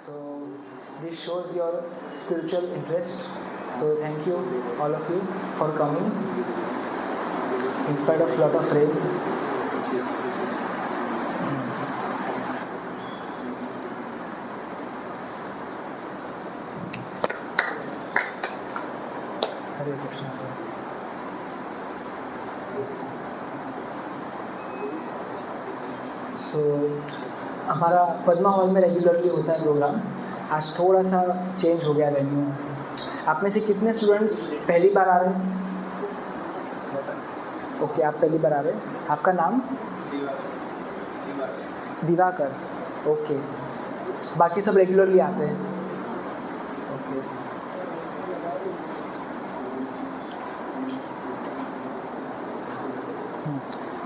So this shows your spiritual interest. So thank you all of you for coming in spite of lot of rain. हरे कृष्णा। सो हमारा Padma hall में regularly होता है programme. आज थोड़ा सा change हो गया वेन्यू। आप में से कितने स्टूडेंट्स पहली बार आ रहे हैं? ओके, आप पहली बार आ रहे हैं। आपका नाम? दिवाकर। ओके, बाकी सब रेगुलरली आते हैं? Okay.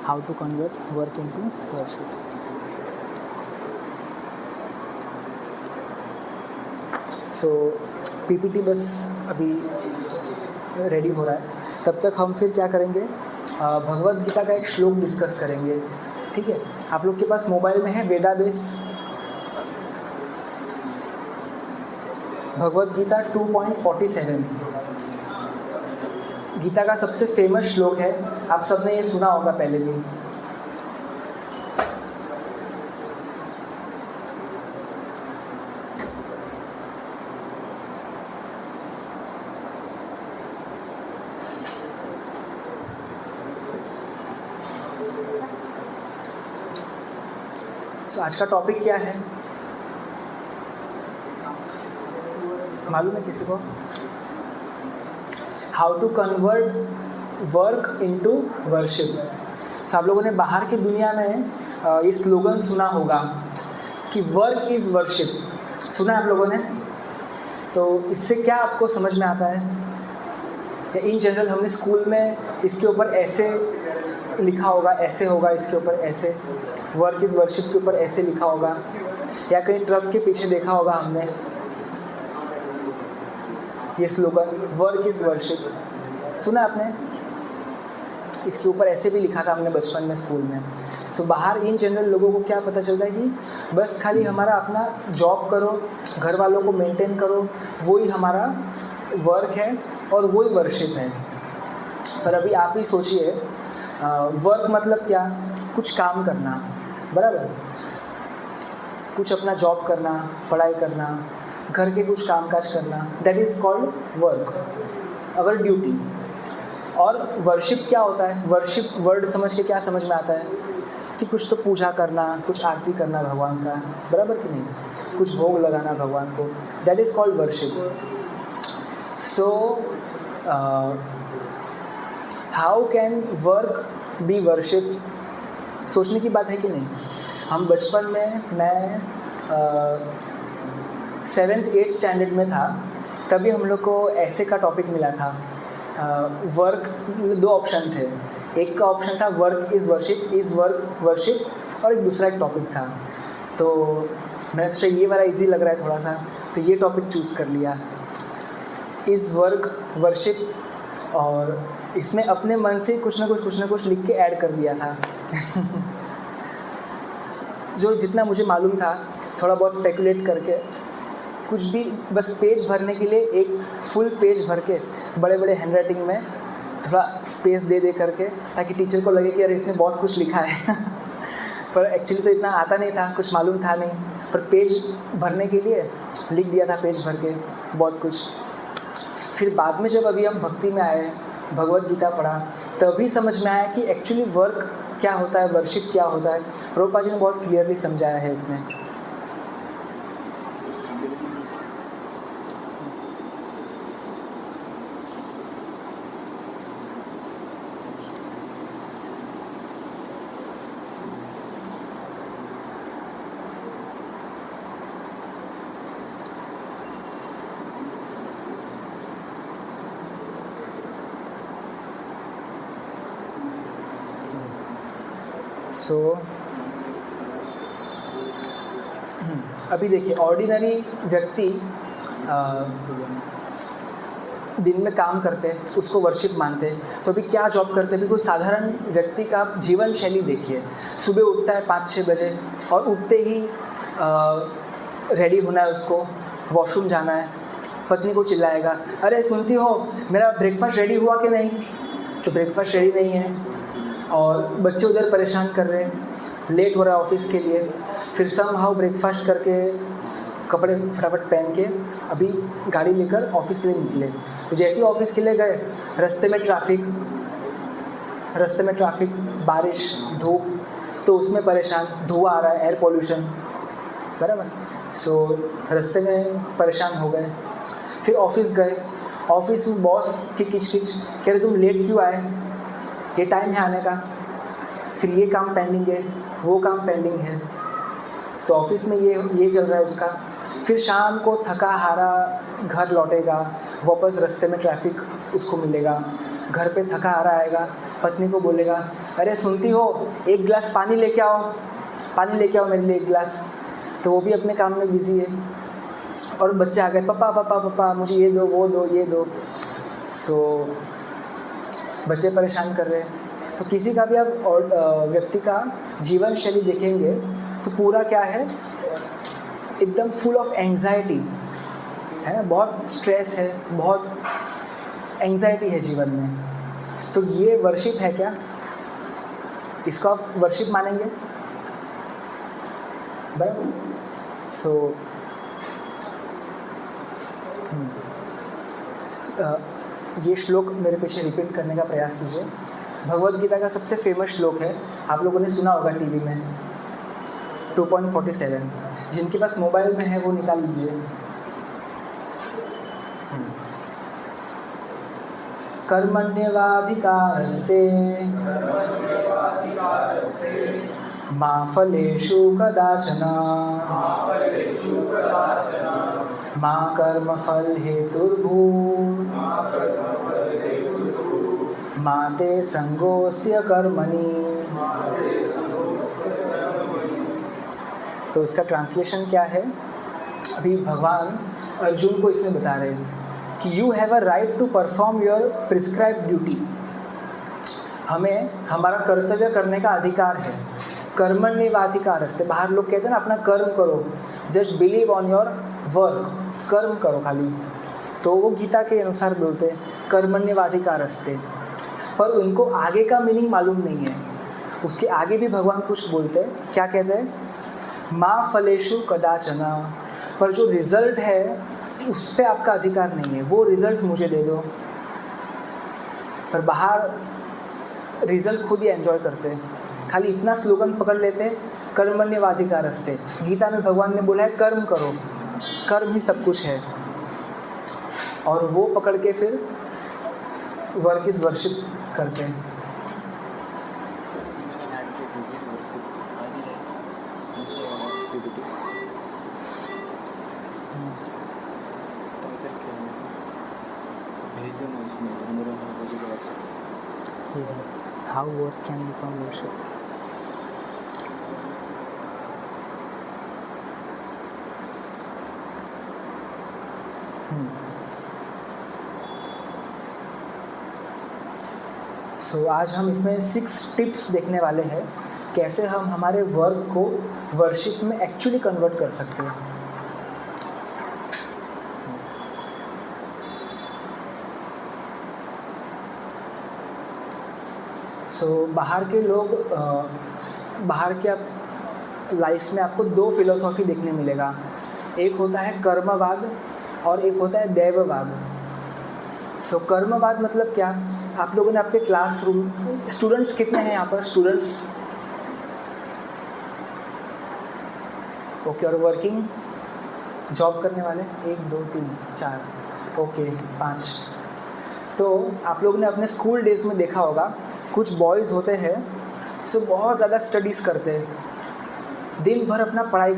How to convert work into worship. So PPT बस अभी रेडी हो रहा है। तब तक हम फिर क्या करेंगे, भगवद गीता का एक श्लोक डिस्कस करेंगे। ठीक है, आप लोग के पास मोबाइल में है वेदाबेस भगवद गीता 2.47। गीता का सबसे फेमस श्लोक है, आप सबने ये सुना होगा पहले भी। तो आज का टॉपिक क्या है मालूम है किसी को? How to convert work into worship. So आप लोगों ने बाहर की दुनिया में ये स्लोगन सुना होगा कि वर्क इज़ वर्शिप। सुना है आप लोगों ने? तो इससे क्या आपको समझ में आता है? या इन जनरल हमने स्कूल में इसके ऊपर ऐसे लिखा होगा, ऐसे होगा, इसके ऊपर ऐसे वर्क इज़ वर्शिप के ऊपर ऐसे लिखा होगा, या कहीं ट्रक के पीछे देखा होगा हमने ये स्लोगन वर्क इज़ वर्शिप। सुना आपने? इसके ऊपर ऐसे भी लिखा था हमने बचपन में स्कूल में। सो बाहर इन जनरल लोगों को क्या पता चलता है कि बस खाली हमारा अपना जॉब करो, घर वालों को मेंटेन करो, वही हमारा वर्क है और वही वर्शिप है। पर अभी आप ही सोचिए, वर्क मतलब क्या? कुछ काम करना, बराबर? कुछ अपना जॉब करना, पढ़ाई करना, घर के कुछ कामकाज करना, that is called work, our duty. और वर्शिप क्या होता है? वर्शिप वर्ड समझ के क्या समझ में आता है कि कुछ तो पूजा करना, कुछ आरती करना भगवान का, बराबर कि नहीं? कुछ भोग लगाना भगवान को, that is called worship. So how can work be worship? सोचने की बात है कि नहीं? हम बचपन में, मैं 7th-8th स्टैंडर्ड में था, तभी हम लोग को ऐसे का टॉपिक मिला था। वर्क, दो ऑप्शन थे। एक का ऑप्शन था work is worship, is work worship, और एक दूसरा एक टॉपिक था। तो मैंने सोचा ये वाला इजी लग रहा है थोड़ा सा, तो ये टॉपिक चूज़ कर लिया, इज़ वर्क वर्शिप। और इसमें अपने मन से कुछ ना कुछ लिख के ऐड कर दिया था जो जितना मुझे मालूम था, थोड़ा बहुत स्पेकुलेट करके, कुछ भी बस पेज भरने के लिए एक फुल पेज भर के बड़े बड़े हैंड राइटिंग में थोड़ा स्पेस दे करके, ताकि टीचर को लगे कि अरे इसने बहुत कुछ लिखा है पर एक्चुअली तो इतना आता नहीं था, कुछ मालूम था नहीं, पर पेज भरने के लिए लिख दिया था पेज भर के बहुत कुछ। फिर बाद में जब अभी हम भक्ति में आए, भगवद गीता पढ़ा, तभी समझ में आया कि एक्चुअली वर्क क्या होता है, वर्शिप क्या होता है। प्रभुपाद जी ने बहुत क्लियरली समझाया है इसमें। सो अभी देखिए, ऑर्डिनरी व्यक्ति दिन में काम करते हैं, उसको वर्शिप मानते हैं। तो अभी क्या जॉब करते हैं? अभी कोई साधारण व्यक्ति का जीवन शैली देखिए। सुबह उठता है 5-6 बजे, और उठते ही रेडी होना है उसको, वॉशरूम जाना है, पत्नी को चिल्लाएगा, अरे सुनती हो मेरा ब्रेकफास्ट रेडी हुआ कि नहीं, तो ब्रेकफास्ट रेडी नहीं है। और बच्चे उधर परेशान कर रहे हैं, लेट हो रहा है ऑफिस के लिए, फिर समहाउ ब्रेकफास्ट करके कपड़े फटाफट पहन के अभी गाड़ी लेकर ऑफिस के लिए निकले। तो जैसे ही ऑफिस के लिए गए, रास्ते में ट्रैफिक, बारिश, धूप, तो उसमें परेशान, धुआं आ रहा है, एयर पोल्यूशन, बराबर। सो रास्ते में परेशान हो गए। फिर ऑफिस गए, ऑफिस में बॉस की किचकिच, कह रहे तुम लेट क्यों आए, ये टाइम है आने का, फिर ये काम पेंडिंग है, वो काम पेंडिंग है। तो ऑफिस में ये चल रहा है उसका। फिर शाम को थका हारा घर लौटेगा, वापस रास्ते में ट्रैफिक उसको मिलेगा, घर पे थका हारा आएगा, पत्नी को बोलेगा, अरे सुनती हो एक गिलास पानी लेके आओ मेरे लिए एक गिलास। तो वो भी अपने काम में बिज़ी है। और बच्चे आ गए, पापा मुझे ये दो, वो दो, ये दो। सो बच्चे परेशान कर रहे हैं। तो किसी का भी आप व्यक्ति का जीवन शैली देखेंगे तो पूरा क्या है, एकदम फुल ऑफ एंग्जाइटी है ना, बहुत स्ट्रेस है, बहुत एंग्जाइटी है जीवन में। तो ये वर्शिप है क्या, इसको आप वर्शिप मानेंगे, बराबर। सो ये श्लोक मेरे पीछे रिपीट करने का प्रयास कीजिए। भगवद गीता का सबसे फेमस श्लोक है, आप लोगों ने सुना होगा टीवी में, 2.47। जिनके पास मोबाइल में है वो निकाल लीजिए। कर्मण्येवाधिकारस्ते मा फलेषु कदाचन मा कर्मफल हेतुर्भूः मा ते संगोऽस्त्य कर्मणि। तो इसका ट्रांसलेशन क्या है, अभी भगवान अर्जुन को इसमें बता रहे हैं कि you have a right to perform your prescribed duty. हमें हमारा कर्तव्य करने का अधिकार है। कर्मण्येवाधिकारस्ते, बाहर लोग कहते हैं ना अपना कर्म करो, just believe on your work, कर्म करो खाली। तो वो गीता के अनुसार बोलते हैं कर्मण्येवाधिकारस्ते, पर उनको आगे का मीनिंग मालूम नहीं है। उसके आगे भी भगवान कुछ बोलते हैं, क्या कहते हैं, मा फलेषु कदाचन, पर जो रिजल्ट है उस पर आपका अधिकार नहीं है, वो रिजल्ट मुझे दे दो। पर बाहर रिजल्ट खुद ही एंजॉय करते हैं, खाली इतना स्लोगन पकड़ लेते हैं, कर्मण्येवाधिकारस्ते। गीता में भगवान ने बोला है कर्म करो, कर्म ही सब कुछ है, और वो पकड़ के फिर वर्क इज वर्शिप करते हैं। How work can become worship. सो आज हम इसमें 6 टिप्स देखने वाले हैं, कैसे हम हमारे वर्क को वर्शिप में एक्चुअली कन्वर्ट कर सकते हैं। बाहर के लोग, बाहर के लाइफ में आपको 2 फिलोसॉफी देखने मिलेगा, एक होता है कर्मवाद और एक होता है दैववाद। कर्मवाद मतलब क्या, आप लोगों ने आपके क्लासरूम, स्टूडेंट्स कितने हैं यहाँ पर, स्टूडेंट्स ओके, और वर्किंग जॉब करने वाले 1 2 3 4 ओके 5। तो आप लोगों ने अपने स्कूल डेज में देखा होगा, कुछ बॉयज़ होते हैं बहुत ज़्यादा स्टडीज़ करते हैं, दिन भर अपना पढ़ाई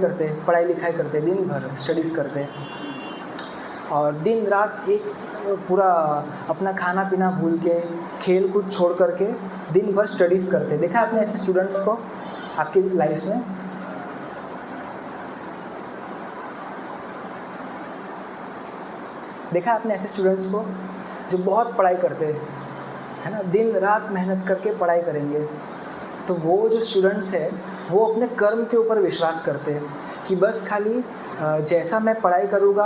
लिखाई करते हैं, दिन भर स्टडीज़ करते हैं, और दिन रात एक पूरा अपना खाना पीना भूल के, खेल कूद छोड़ करके दिन भर स्टडीज़ करते हैं। देखा आपने ऐसे स्टूडेंट्स को आपकी लाइफ में? देखा आपने ऐसे स्टूडेंट्स को जो बहुत पढ़ाई करते हैं, है ना, दिन रात मेहनत करके पढ़ाई करेंगे। तो वो जो स्टूडेंट्स हैं वो अपने कर्म के ऊपर विश्वास करते हैं कि बस खाली जैसा मैं पढ़ाई करूँगा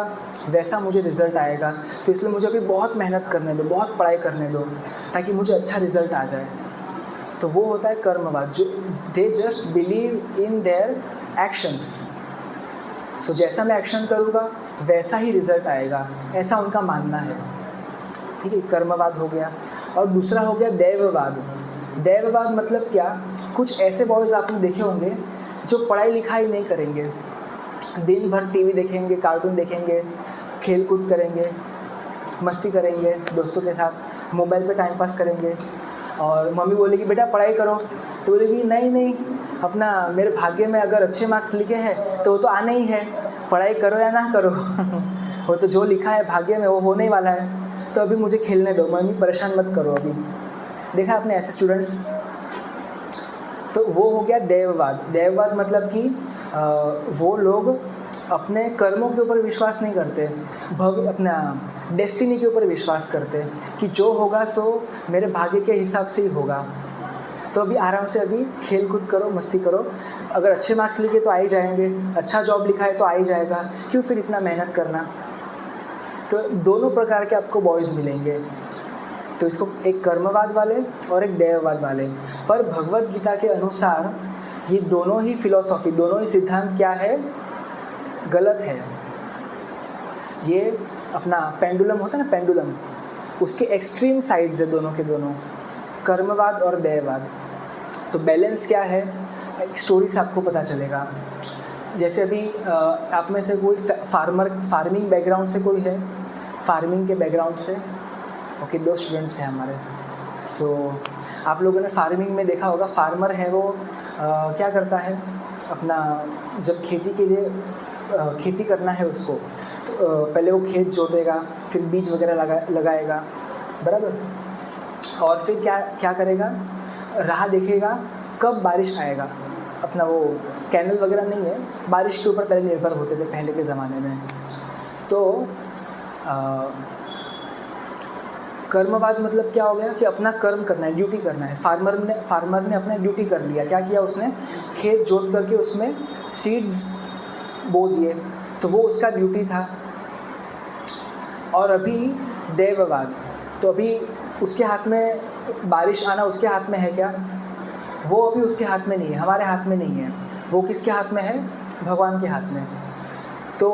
वैसा मुझे रिज़ल्ट आएगा, तो इसलिए मुझे अभी बहुत मेहनत करने दो, बहुत पढ़ाई करने दो ताकि मुझे अच्छा रिज़ल्ट आ जाए। तो वो होता है कर्मवाद, जो they just believe in their actions. So जैसा मैं एक्शन करूँगा वैसा ही रिज़ल्ट आएगा, ऐसा उनका मानना है। ठीक है, कर्मवाद हो गया। और दूसरा हो गया दैववाद। दैववाद मतलब क्या, कुछ ऐसे बॉयज़ आपने देखे होंगे जो पढ़ाई लिखाई नहीं करेंगे, दिन भर टीवी देखेंगे, कार्टून देखेंगे, खेल कूद करेंगे, मस्ती करेंगे दोस्तों के साथ, मोबाइल पे टाइम पास करेंगे। और मम्मी बोलेगी बेटा पढ़ाई करो, तो बोलेगी नहीं नहीं, अपना मेरे भाग्य में अगर अच्छे मार्क्स लिखे हैं तो वो तो आने ही है, पढ़ाई करो या ना करो वो तो जो लिखा है भाग्य में वो होने ही वाला है, तो अभी मुझे खेलने दो, मम्मी परेशान मत करो अभी। देखा आपने ऐसे स्टूडेंट्स? तो वो हो गया दैववाद। दैववाद मतलब कि वो लोग अपने कर्मों के ऊपर विश्वास नहीं करते, अपना डेस्टिनी के ऊपर विश्वास करते कि जो होगा सो मेरे भाग्य के हिसाब से ही होगा। तो अभी आराम से अभी खेल कूद करो, मस्ती करो, अगर अच्छे मार्क्स लिखे तो आ ही जाएंगे, अच्छा जॉब लिखा है तो आ ही जाएगा, क्यों फिर इतना मेहनत करना। तो दोनों प्रकार के आपको बॉयज़ मिलेंगे, तो इसको एक कर्मवाद वाले और एक दैववाद वाले। पर भगवत गीता के अनुसार ये दोनों ही फिलॉसफी, दोनों ही सिद्धांत क्या है, गलत है। ये अपना पेंडुलम होता है ना, पेंडुलम, उसके एक्सट्रीम साइड्स है दोनों के दोनों, कर्मवाद और दैववाद। तो बैलेंस क्या है, एक स्टोरी से आपको पता चलेगा। जैसे अभी आप में से कोई फार्मिंग बैकग्राउंड से कोई है, फार्मिंग के बैकग्राउंड से? ओके, 2 स्टूडेंट्स हैं हमारे। सो आप लोगों ने फार्मिंग में देखा होगा, फार्मर है वो क्या करता है, अपना जब खेती के लिए खेती करना है उसको, तो पहले वो खेत जोतेगा, फिर बीज वगैरह लगाएगा, बराबर। और फिर क्या करेगा, राह देखेगा कब बारिश आएगा। अपना वो कैनल वगैरह नहीं है, बारिश के ऊपर पहले निर्भर होते थे पहले के ज़माने में। तो कर्मवाद मतलब क्या हो गया कि अपना कर्म करना है, ड्यूटी करना है। फार्मर ने अपना ड्यूटी कर लिया, क्या किया उसने, खेत जोत करके उसमें सीड्स बो दिए, तो वो उसका ड्यूटी था। और अभी दैववाद, तो अभी उसके हाथ में बारिश आना उसके हाथ में है क्या, वो अभी उसके हाथ में नहीं है, हमारे हाथ में नहीं है, वो किसके हाथ में है, भगवान के हाथ में। तो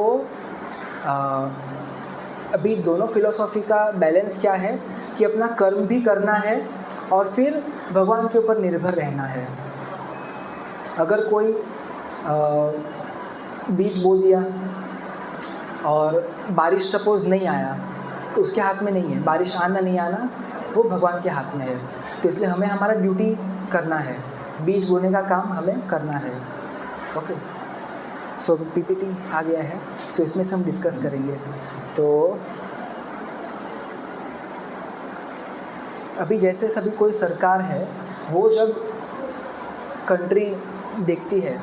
अभी दोनों फिलॉसफी का बैलेंस क्या है कि अपना कर्म भी करना है और फिर भगवान के ऊपर निर्भर रहना है। अगर कोई बीज बो दिया और बारिश सपोज़ नहीं आया, तो उसके हाथ में नहीं है, बारिश आना नहीं आना वो भगवान के हाथ में है। तो इसलिए हमें हमारा ड्यूटी करना है, बीज बोने का काम हमें करना है। ओके, सो पीपीटी आ गया है, सो इसमें से हम डिस्कस करेंगे। तो अभी जैसे सभी कोई सरकार है, वो जब कंट्री देखती है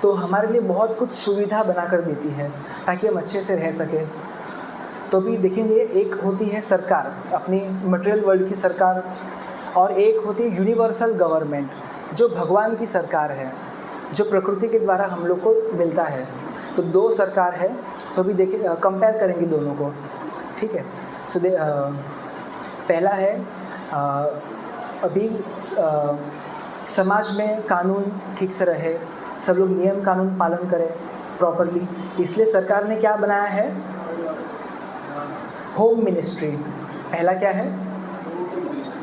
तो हमारे लिए बहुत कुछ सुविधा बना कर देती है ताकि हम अच्छे से रह सकें। तो अभी देखेंगे, एक होती है सरकार, अपनी मटेरियल वर्ल्ड की सरकार, और एक होती है यूनिवर्सल गवर्नमेंट, जो भगवान की सरकार है, जो प्रकृति के द्वारा हम लोग को मिलता है। तो 2 सरकार है, तो अभी देखिए कंपेयर करेंगे दोनों को, ठीक है। सो पहला है अभी समाज में कानून ठीक से रहे, सब लोग नियम कानून पालन करें प्रॉपरली, इसलिए सरकार ने क्या बनाया है, होम मिनिस्ट्री। पहला क्या है,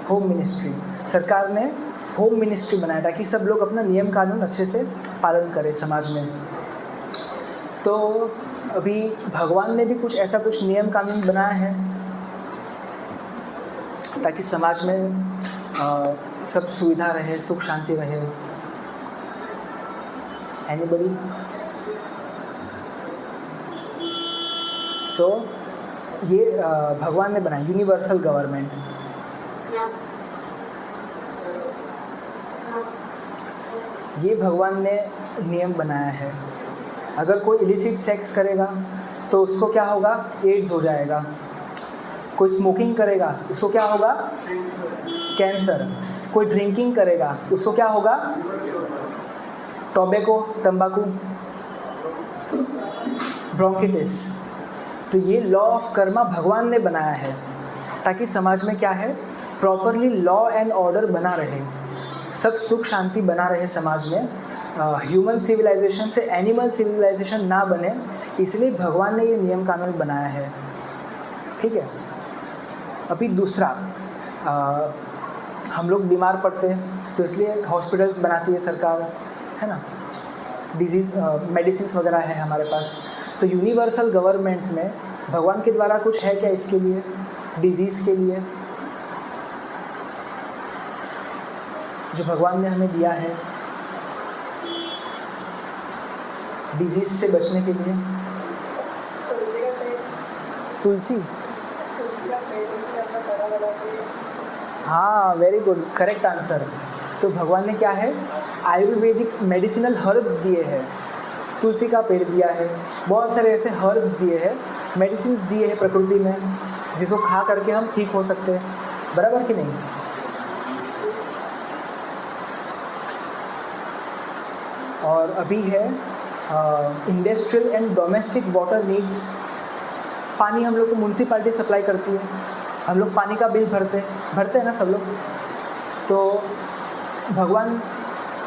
होम मिनिस्ट्री। सरकार ने होम मिनिस्ट्री बनाया ताकि सब लोग अपना नियम कानून अच्छे से पालन करें समाज में। तो अभी भगवान ने भी कुछ ऐसा कुछ नियम कानून बनाया है ताकि समाज में सब सुविधा रहे, सुख शांति रहे। एनीबडी? सो ये भगवान ने बनाया यूनिवर्सल गवर्नमेंट। ये भगवान ने नियम बनाया है। अगर कोई इलिसिट सेक्स करेगा तो उसको क्या होगा, एड्स हो जाएगा। कोई स्मोकिंग करेगा उसको क्या होगा, कैंसर। कोई ड्रिंकिंग करेगा उसको क्या होगा, टोबैको, तंबाकू। ब्रोंकिटिस। तो ये लॉ ऑफ कर्मा भगवान ने बनाया है ताकि समाज में क्या है, प्रॉपरली लॉ एंड ऑर्डर बना रहे, सब सुख शांति बना रहे समाज में, ह्यूमन सिविलाइजेशन से एनिमल सिविलाइजेशन ना बने, इसलिए भगवान ने ये नियम कानून बनाया है। ठीक है। अभी दूसरा, हम लोग बीमार पड़ते हैं तो इसलिए हॉस्पिटल्स बनाती है सरकार, है ना, डिजीज़ मेडिसिन वगैरह है हमारे पास। तो यूनिवर्सल गवर्नमेंट में भगवान के द्वारा कुछ है क्या इसके लिए, डिजीज़ के लिए, जो भगवान ने हमें दिया है डिजीज़ से बचने के लिए? तुलसी। हाँ, वेरी गुड, करेक्ट आंसर। तो भगवान ने क्या है, आयुर्वेदिक मेडिसिनल हर्ब्स दिए हैं, तुलसी का पेड़ दिया है, बहुत सारे ऐसे हर्ब्स दिए हैं, मेडिसिन दिए हैं प्रकृति में, जिसको खा करके हम ठीक हो सकते हैं, बराबर कि नहीं? और अभी है industrial and domestic water needs. पानी हम लोग को म्यूनसिपाल्टी सप्लाई करती है, हम लोग पानी का बिल भरते हैं ना सब लोग। तो भगवान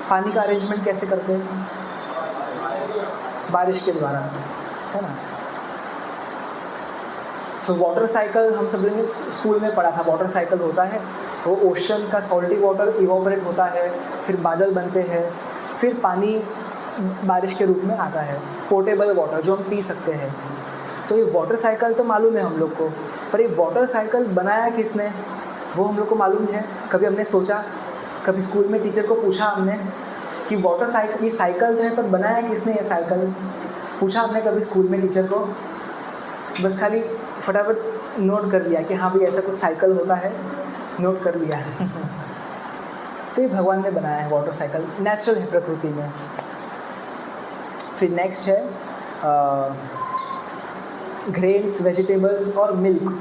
पानी का अरेंजमेंट कैसे करते हैं? बारिश के द्वारा, है ना। सो वाटर साइकिल हम सब लोगों ने स्कूल में पढ़ा था, वाटर साइकिल होता है, वो ओशन का सॉल्टी वाटर इवोपरेट होता है, फिर बादल बनते हैं, फिर पानी बारिश के रूप में आता है, पोर्टेबल वाटर जो हम पी सकते हैं। तो ये वाटर साइकिल तो मालूम है हम लोग को, पर ये वाटर साइकिल बनाया किसने वो हम लोग को मालूम है? कभी हमने सोचा, कभी स्कूल में टीचर को पूछा हमने कि वाटर साइकिल, ये साइकिल तो है पर बनाया किसने ये साइकिल? पूछा हमने कभी स्कूल में टीचर को? बस खाली फटाफट नोट कर लिया कि हाँ भाई ऐसा कुछ साइकिल होता है, नोट कर लिया। तो ये भगवान ने बनाया है वाटर साइकिल, नेचुरल है प्रकृति में। फिर नेक्स्ट है ग्रेन्स, वेजिटेबल्स और milk,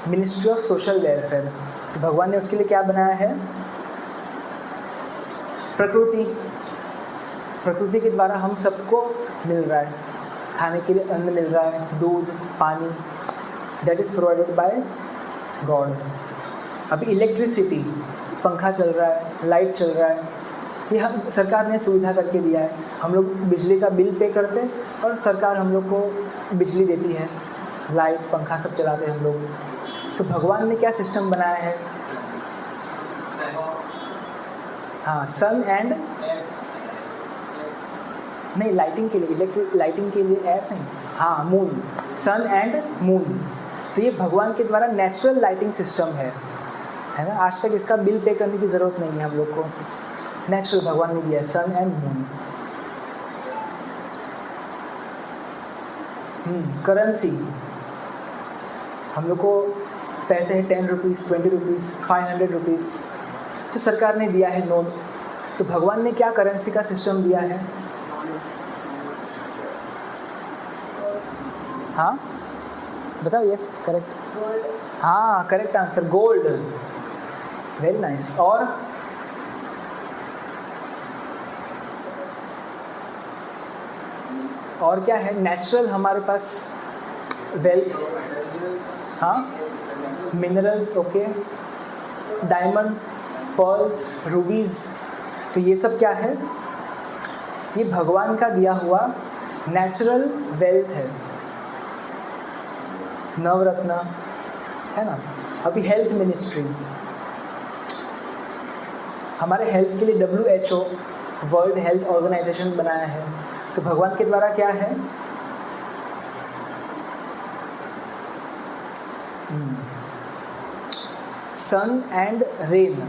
ministry of social welfare. तो भगवान ने उसके लिए क्या बनाया है? प्रकृति के द्वारा हम सबको मिल रहा है, खाने के लिए अन्न मिल रहा है, दूध, पानी, that is provided by God. अभी इलेक्ट्रिसिटी, पंखा चल रहा है, लाइट चल रहा है, ये हम सरकार ने सुविधा करके दिया है। हम लोग बिजली का बिल पे करते हैं और सरकार हम लोग को बिजली देती है, लाइट, पंखा सब चलाते हैं हम लोग। तो भगवान ने क्या सिस्टम बनाया है? हाँ, सन एंड, नहीं लाइटिंग के लिए, इलेक्ट्रिक लाइटिंग के लिए ऐप नहीं, हाँ मून, सन एंड मून। तो ये भगवान के द्वारा नेचुरल लाइटिंग सिस्टम है ना। आज तक इसका बिल पे करने की ज़रूरत नहीं है हम लोग को, नेचुरल भगवान ने दिया है, सन एंड मून। करेंसी, हम लोग को पैसे हैं 10 रुपीज़, 20 रुपीज़, 500 रुपीज़, तो सरकार ने दिया है नोट। तो भगवान ने क्या करेंसी का सिस्टम दिया है? हाँ बताओ, यस करेक्ट, हाँ correct answer, gold, very nice. और क्या है नेचुरल हमारे पास? वेल्थ, हाँ minerals, okay, diamond, pearls, rubies. तो ये सब क्या है? ये भगवान का दिया हुआ नेचुरल वेल्थ है, नवरत्न, है ना। अभी हेल्थ मिनिस्ट्री, हमारे हेल्थ के लिए WHO, वर्ल्ड हेल्थ ऑर्गेनाइजेशन बनाया है। तो भगवान के द्वारा क्या है? सन एंड रेन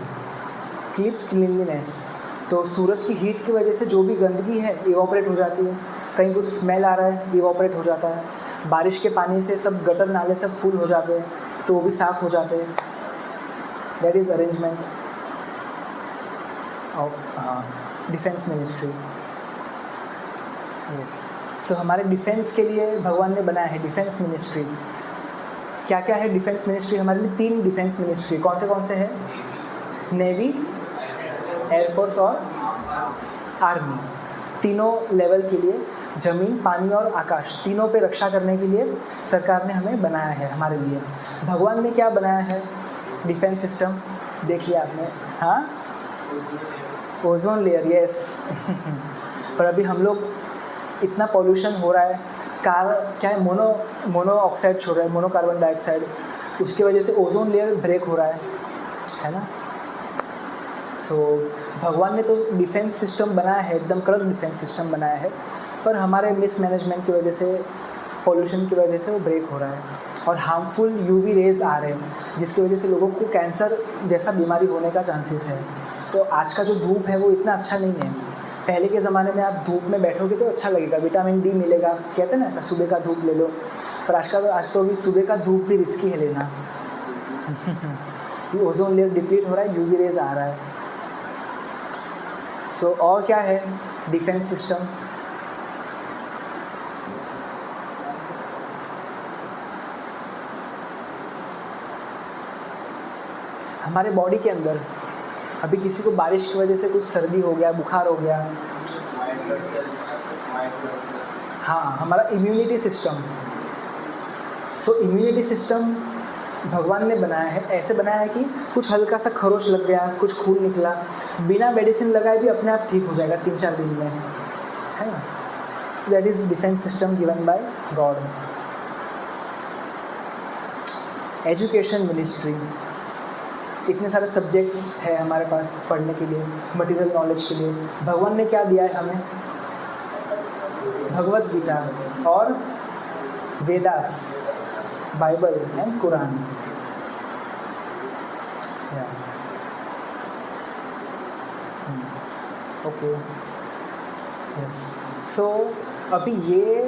क्लिप्स क्लीनलीनेस। तो सूरज की हीट की वजह से जो भी गंदगी है इवोपरेट हो जाती है, कहीं कुछ स्मेल आ रहा है इवोपरेट हो जाता है, बारिश के पानी से सब गटर नाले सब फुल हो जाते हैं तो वो भी साफ़ हो जाते हैं। That is arrangement of defence ministry. Yes, so हमारे डिफेंस के लिए भगवान ने बनाया है डिफेंस मिनिस्ट्री। क्या क्या है डिफेंस मिनिस्ट्री हमारे लिए? 3 डिफेंस मिनिस्ट्री, कौन से हैं? नेवी, एयरफोर्स और आर्मी। तीनों लेवल के लिए ज़मीन, पानी और आकाश तीनों पे रक्षा करने के लिए सरकार ने हमें बनाया है हमारे लिए। भगवान ने क्या बनाया है? डिफेंस सिस्टम देख लिया आपने, हाँ, ओजोन लेयर, यस। पर अभी हम लोग इतना पॉल्यूशन हो रहा है, क्या है, मोनो ऑक्साइड छोड़ रहा है, मोनो कार्बन डाइऑक्साइड, उसकी वजह से ओजोन लेयर ब्रेक हो रहा है ना। सो भगवान ने तो डिफेंस सिस्टम बनाया है, एकदम कड़क डिफेंस सिस्टम बनाया है, पर हमारे मिसमैनेजमेंट की वजह से, पॉल्यूशन की वजह से वो ब्रेक हो रहा है और हार्मफुल यूवी रेज आ रहे हैं, जिसकी वजह से लोगों को कैंसर जैसा बीमारी होने का चांसेस है। तो आज का जो धूप है वो इतना अच्छा नहीं है। पहले के ज़माने में आप धूप में बैठोगे तो अच्छा लगेगा, विटामिन डी मिलेगा, कहते हैं ना ऐसा, सुबह का धूप ले लो। पर आज तो अभी सुबह का धूप भी रिस्की है लेना। कि ओजोन लेयर डिप्लीट हो रहा है, यूवी रेज आ रहा है। सो और क्या है डिफेंस सिस्टम? हमारे बॉडी के अंदर अभी किसी को बारिश की वजह से कुछ सर्दी हो गया, बुखार हो गया, हाँ, हमारा इम्यूनिटी सिस्टम। सो इम्यूनिटी सिस्टम भगवान ने बनाया है, ऐसे बनाया है कि कुछ हल्का सा खरोच लग गया, कुछ खून निकला, बिना मेडिसिन लगाए भी अपने आप ठीक हो जाएगा 3-4 दिन में, है ना। So that is defence system given by God. Education ministry, इतने सारे सब्जेक्ट्स है हमारे पास पढ़ने के लिए, मटेरियल नॉलेज के लिए। भगवान ने क्या दिया है हमें? भगवत गीता और Vedas, Bible and Quran. Okay, yes. So अभी ये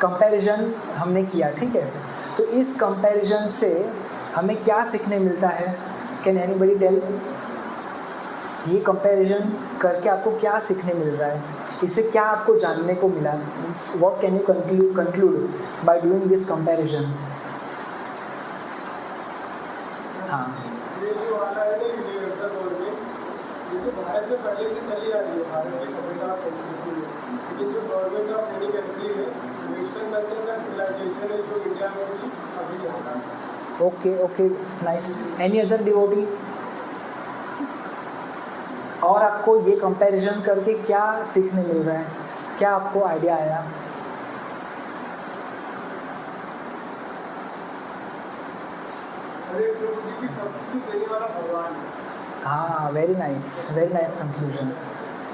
कंपैरिजन हमने किया, ठीक है। तो इस कंपैरिजन से हमें क्या सीखने मिलता है? Can anybody tell? ये कंपैरिजन करके आपको क्या सीखने मिल रहा है? इससे क्या आपको जानने को मिला? Means what can you conclude by doing this comparison? हाँ, ये जो आ रहा है ना यूनिवर्सल तौर पे, ये तो भारत में पहले से चली आ रही है, भारत की सभ्यता संस्कृति में। लेकिन जो गवर्नमेंट ऑफ मेनी कंट्री है, वेस्टर्न कल्चर का सिविलाइजेशन है जो इंडिया में भी अभी चल रहा है। Okay, nice. Any other devotee? और आपको ये कंपैरिजन करके क्या सीखने मिल रहा है? क्या आपको आइडिया आया? हरे प्रभु जी की सब कुछ देने वाला भगवान है। हाँ, वेरी नाइस कंक्लूजन।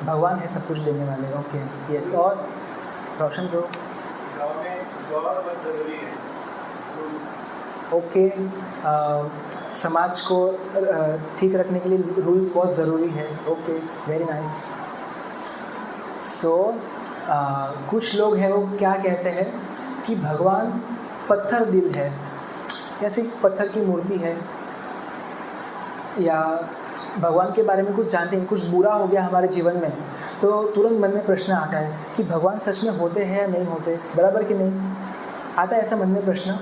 भगवान है सब कुछ देने वाले। Okay, yes. और रोशन ब्रो? ओके, समाज को ठीक रखने के लिए रूल्स बहुत ज़रूरी है। Okay, very nice. सो कुछ लोग हैं वो क्या कहते हैं कि भगवान पत्थर दिल है, या सिर्फ पत्थर की मूर्ति है, या भगवान के बारे में कुछ जानते हैं, कुछ बुरा हो गया हमारे जीवन में तो तुरंत मन में प्रश्न आता है कि भगवान सच में होते हैं या नहीं होते, बराबर कि नहीं? आता है ऐसा मन में प्रश्न।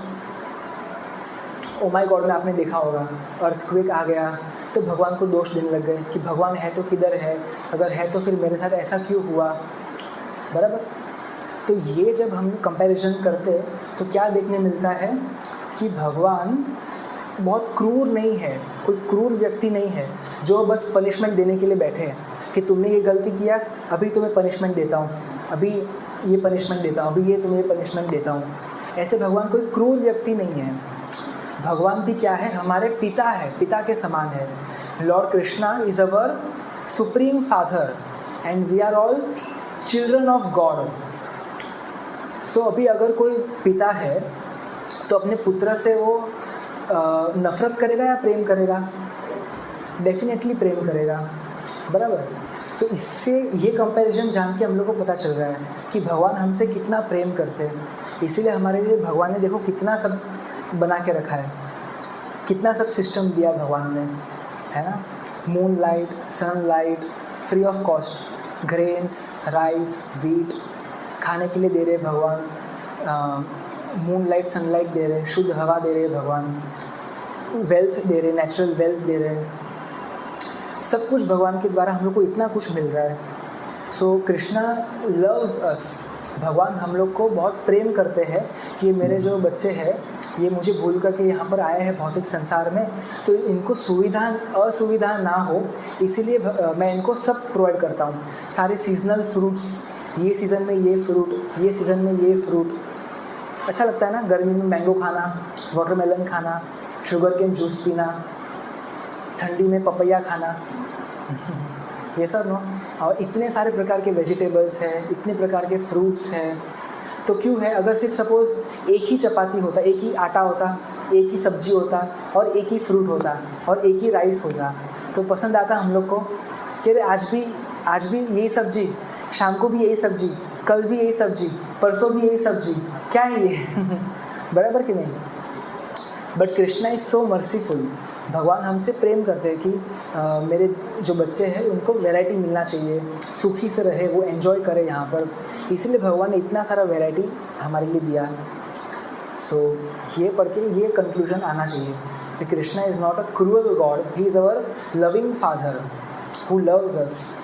ओ माय गॉड में आपने देखा होगा, अर्थक्वेक आ गया तो भगवान को दोष देने लग गए कि भगवान है तो किधर है, अगर है तो फिर मेरे साथ ऐसा क्यों हुआ, बराबर। तो ये जब हम कंपैरिजन करते तो क्या देखने मिलता है कि भगवान बहुत क्रूर नहीं है, कोई क्रूर व्यक्ति नहीं है जो बस पनिशमेंट देने के लिए बैठे हैं कि तुमने ये गलती किया, अभी तुम्हें पनिशमेंट देता हूँ, अभी ये पनिशमेंट देता हूँ, अभी ये तुम्हें पनिशमेंट देता हूँ। ऐसे भगवान कोई क्रूर व्यक्ति नहीं है। भगवान भी क्या है? हमारे पिता है, पिता के समान है। Lord Krishna is our supreme father and we are all children of God. So अभी अगर कोई पिता है तो अपने पुत्र से वो नफ़रत करेगा या प्रेम करेगा? डेफिनेटली प्रेम करेगा, बराबर। सो इससे ये कंपैरिजन जान के हम लोग को पता चल रहा है कि भगवान हमसे कितना प्रेम करते हैं। इसीलिए हमारे लिए भगवान ने देखो कितना सब बना के रखा है, कितना सब सिस्टम दिया भगवान ने, है ना। Moon light, sunlight free of cost, grains, rice, wheat खाने के लिए दे रहे भगवान, मून लाइट, सनलाइट दे रहे, शुद्ध हवा दे रहे भगवान, वेल्थ दे रहे, नेचुरल वेल्थ दे रहे, सब कुछ भगवान के द्वारा हम लोग को इतना कुछ मिल रहा है। सो कृष्णा लव्स अस, भगवान हम लोग को बहुत प्रेम करते हैं कि ये मेरे जो बच्चे हैं ये मुझे भूल करके यहाँ पर आए हैं भौतिक संसार में, तो इनको असुविधा ना हो, इसीलिए मैं इनको सब प्रोवाइड करता हूँ। सारे सीजनल फ्रूट्स, ये सीज़न में ये फ्रूट, ये सीज़न में ये फ्रूट। अच्छा लगता है ना, गर्मी में मैंगो खाना, वाटरमेलन खाना, शुगर केन जूस पीना, ठंडी में पपैया खाना ये सब नो। और इतने सारे प्रकार के वेजिटेबल्स हैं, इतने प्रकार के फ्रूट्स हैं। तो क्यों है, अगर सिर्फ सपोज़ एक ही चपाती होता, एक ही आटा होता, एक ही सब्जी होता और एक ही फ्रूट होता और एक ही राइस होता, तो पसंद आता हम लोग को कि अरे आज भी यही सब्जी, शाम को भी यही सब्जी, कल भी यही सब्जी, परसों भी यही सब्जी, क्या है ये बराबर कि नहीं। But Krishna is so merciful. भगवान हमसे प्रेम करते हैं कि मेरे जो बच्चे हैं उनको वैरायटी मिलना चाहिए, सुखी से रहे, वो एंजॉय करे यहाँ पर, इसलिए भगवान ने इतना सारा वैरायटी हमारे लिए दिया है। सो ये पढ़ के ये कंक्लूजन आना चाहिए कि Krishna is not a cruel God, he is our loving father who loves अस।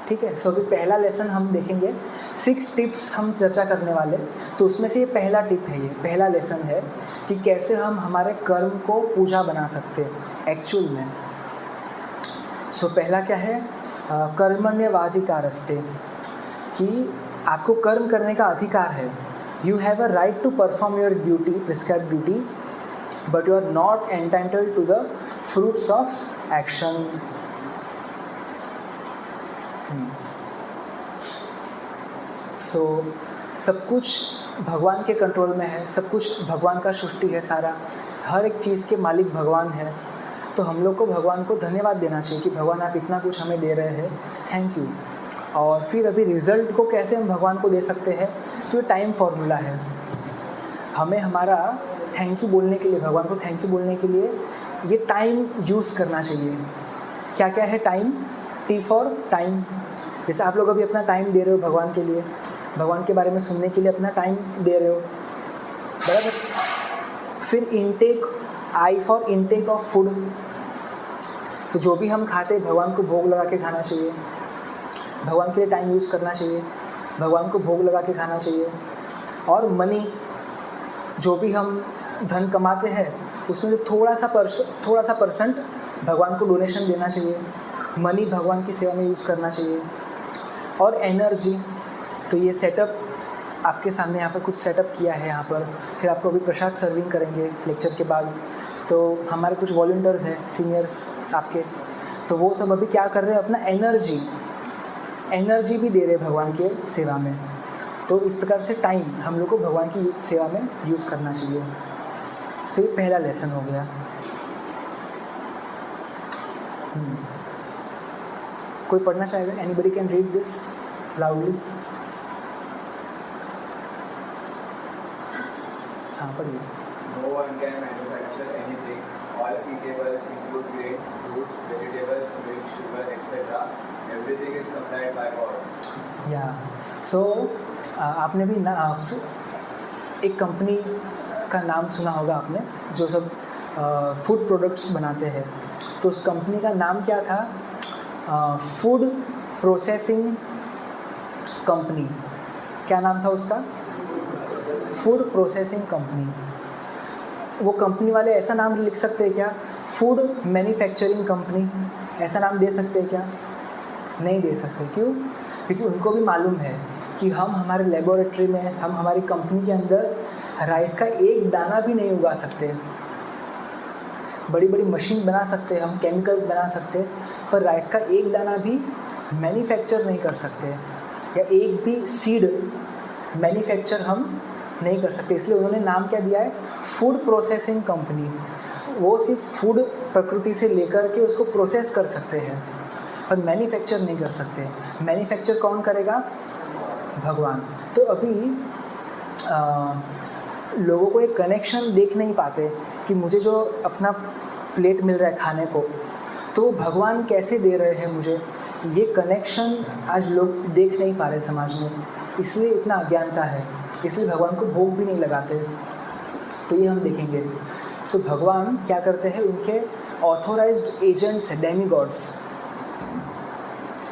ठीक है। सो अभी पहला लेसन हम देखेंगे, 6 टिप्स हम चर्चा करने वाले। तो उसमें से ये पहला टिप है, ये पहला लेसन है कि कैसे हम हमारे कर्म को पूजा बना सकते हैं एक्चुअल में। सो पहला क्या है, कर्मण्यवाधिकारस्ते, कि आपको कर्म करने का अधिकार है। You have a right to perform your duty, prescribe duty, but you are not entitled to the fruits of action. So सब कुछ भगवान के कंट्रोल में है, सब कुछ भगवान का सृष्टि है सारा, हर एक चीज़ के मालिक भगवान है। तो हम लोग को भगवान को धन्यवाद देना चाहिए कि भगवान आप इतना कुछ हमें दे रहे हैं, थैंक यू। और फिर अभी रिज़ल्ट को कैसे हम भगवान को दे सकते हैं, तो ये टाइम फॉर्मूला है। हमें हमारा थैंक यू बोलने के लिए, भगवान को थैंक यू बोलने के लिए ये टाइम यूज़ करना चाहिए। क्या क्या है टाइम, टी फॉर टाइम। जैसे आप लोग अभी अपना टाइम दे रहे हो भगवान के लिए, भगवान के बारे में सुनने के लिए अपना टाइम दे रहे हो, बराबर। फिर intake, I for intake of food. तो जो भी हम खाते हैं भगवान को भोग लगा के खाना चाहिए, भगवान के लिए टाइम यूज़ करना चाहिए, भगवान को भोग लगा के खाना चाहिए। और मनी, जो भी हम धन कमाते हैं उसमें से थोड़ा सा परसेंट भगवान को डोनेशन देना चाहिए, मनी भगवान की सेवा में यूज़ करना चाहिए। और एनर्जी, तो ये सेटअप आपके सामने यहाँ पर कुछ सेटअप किया है यहाँ पर, फिर आपको अभी प्रसाद सर्विंग करेंगे लेक्चर के बाद। तो हमारे कुछ वॉलंटियर्स हैं, सीनियर्स आपके, तो वो सब अभी क्या कर रहे हैं, अपना एनर्जी भी दे रहे हैं भगवान के सेवा में। तो इस प्रकार से टाइम हम लोग को भगवान की सेवा में यूज़ करना चाहिए। तो ये पहला लेसन हो गया। कोई पढ़ना चाहेगा? Anybody can read this loudly? हाँ पढ़िए। No one can manufacture anything. All eatables include grains, fruits, vegetables, milk, sugar, etc. Everything is supplied by God. या सो आपने भी एक कंपनी का नाम सुना होगा आपने, जो सब फूड प्रोडक्ट्स बनाते हैं। तो उस कंपनी का नाम क्या था? Food processing company. क्या नाम था उसका? Food processing company. वो कंपनी वाले ऐसा नाम लिख सकते हैं क्या? फूड मैन्युफैक्चरिंग कंपनी, ऐसा नाम दे सकते हैं क्या? नहीं दे सकते। क्यों? क्योंकि उनको भी मालूम है कि हम हमारे लेबोरेटरी में, हम हमारी कंपनी के अंदर राइस का एक दाना भी नहीं उगा सकते। बड़ी बड़ी मशीन बना सकते हैं, हम केमिकल्स बना सकते हैं, पर राइस का एक दाना भी मैन्युफैक्चर नहीं कर सकते, या एक भी सीड मैन्युफैक्चर हम नहीं कर सकते। इसलिए उन्होंने नाम क्या दिया है? Food processing company. वो सिर्फ फूड प्रकृति से लेकर के उसको प्रोसेस कर सकते हैं, पर मैन्युफैक्चर नहीं कर सकते। मैन्युफैक्चर कौन करेगा? भगवान। तो अभी लोगों को एक कनेक्शन देख नहीं पाते कि मुझे जो अपना प्लेट मिल रहा है खाने को, तो भगवान कैसे दे रहे हैं मुझे, ये कनेक्शन आज लोग देख नहीं पा रहे समाज में, इसलिए इतना अज्ञानता है, इसलिए भगवान को भोग भी नहीं लगाते। तो ये हम देखेंगे। सो भगवान क्या करते हैं, उनके ऑथोराइज्ड एजेंट्स है, डेमी गॉड्स।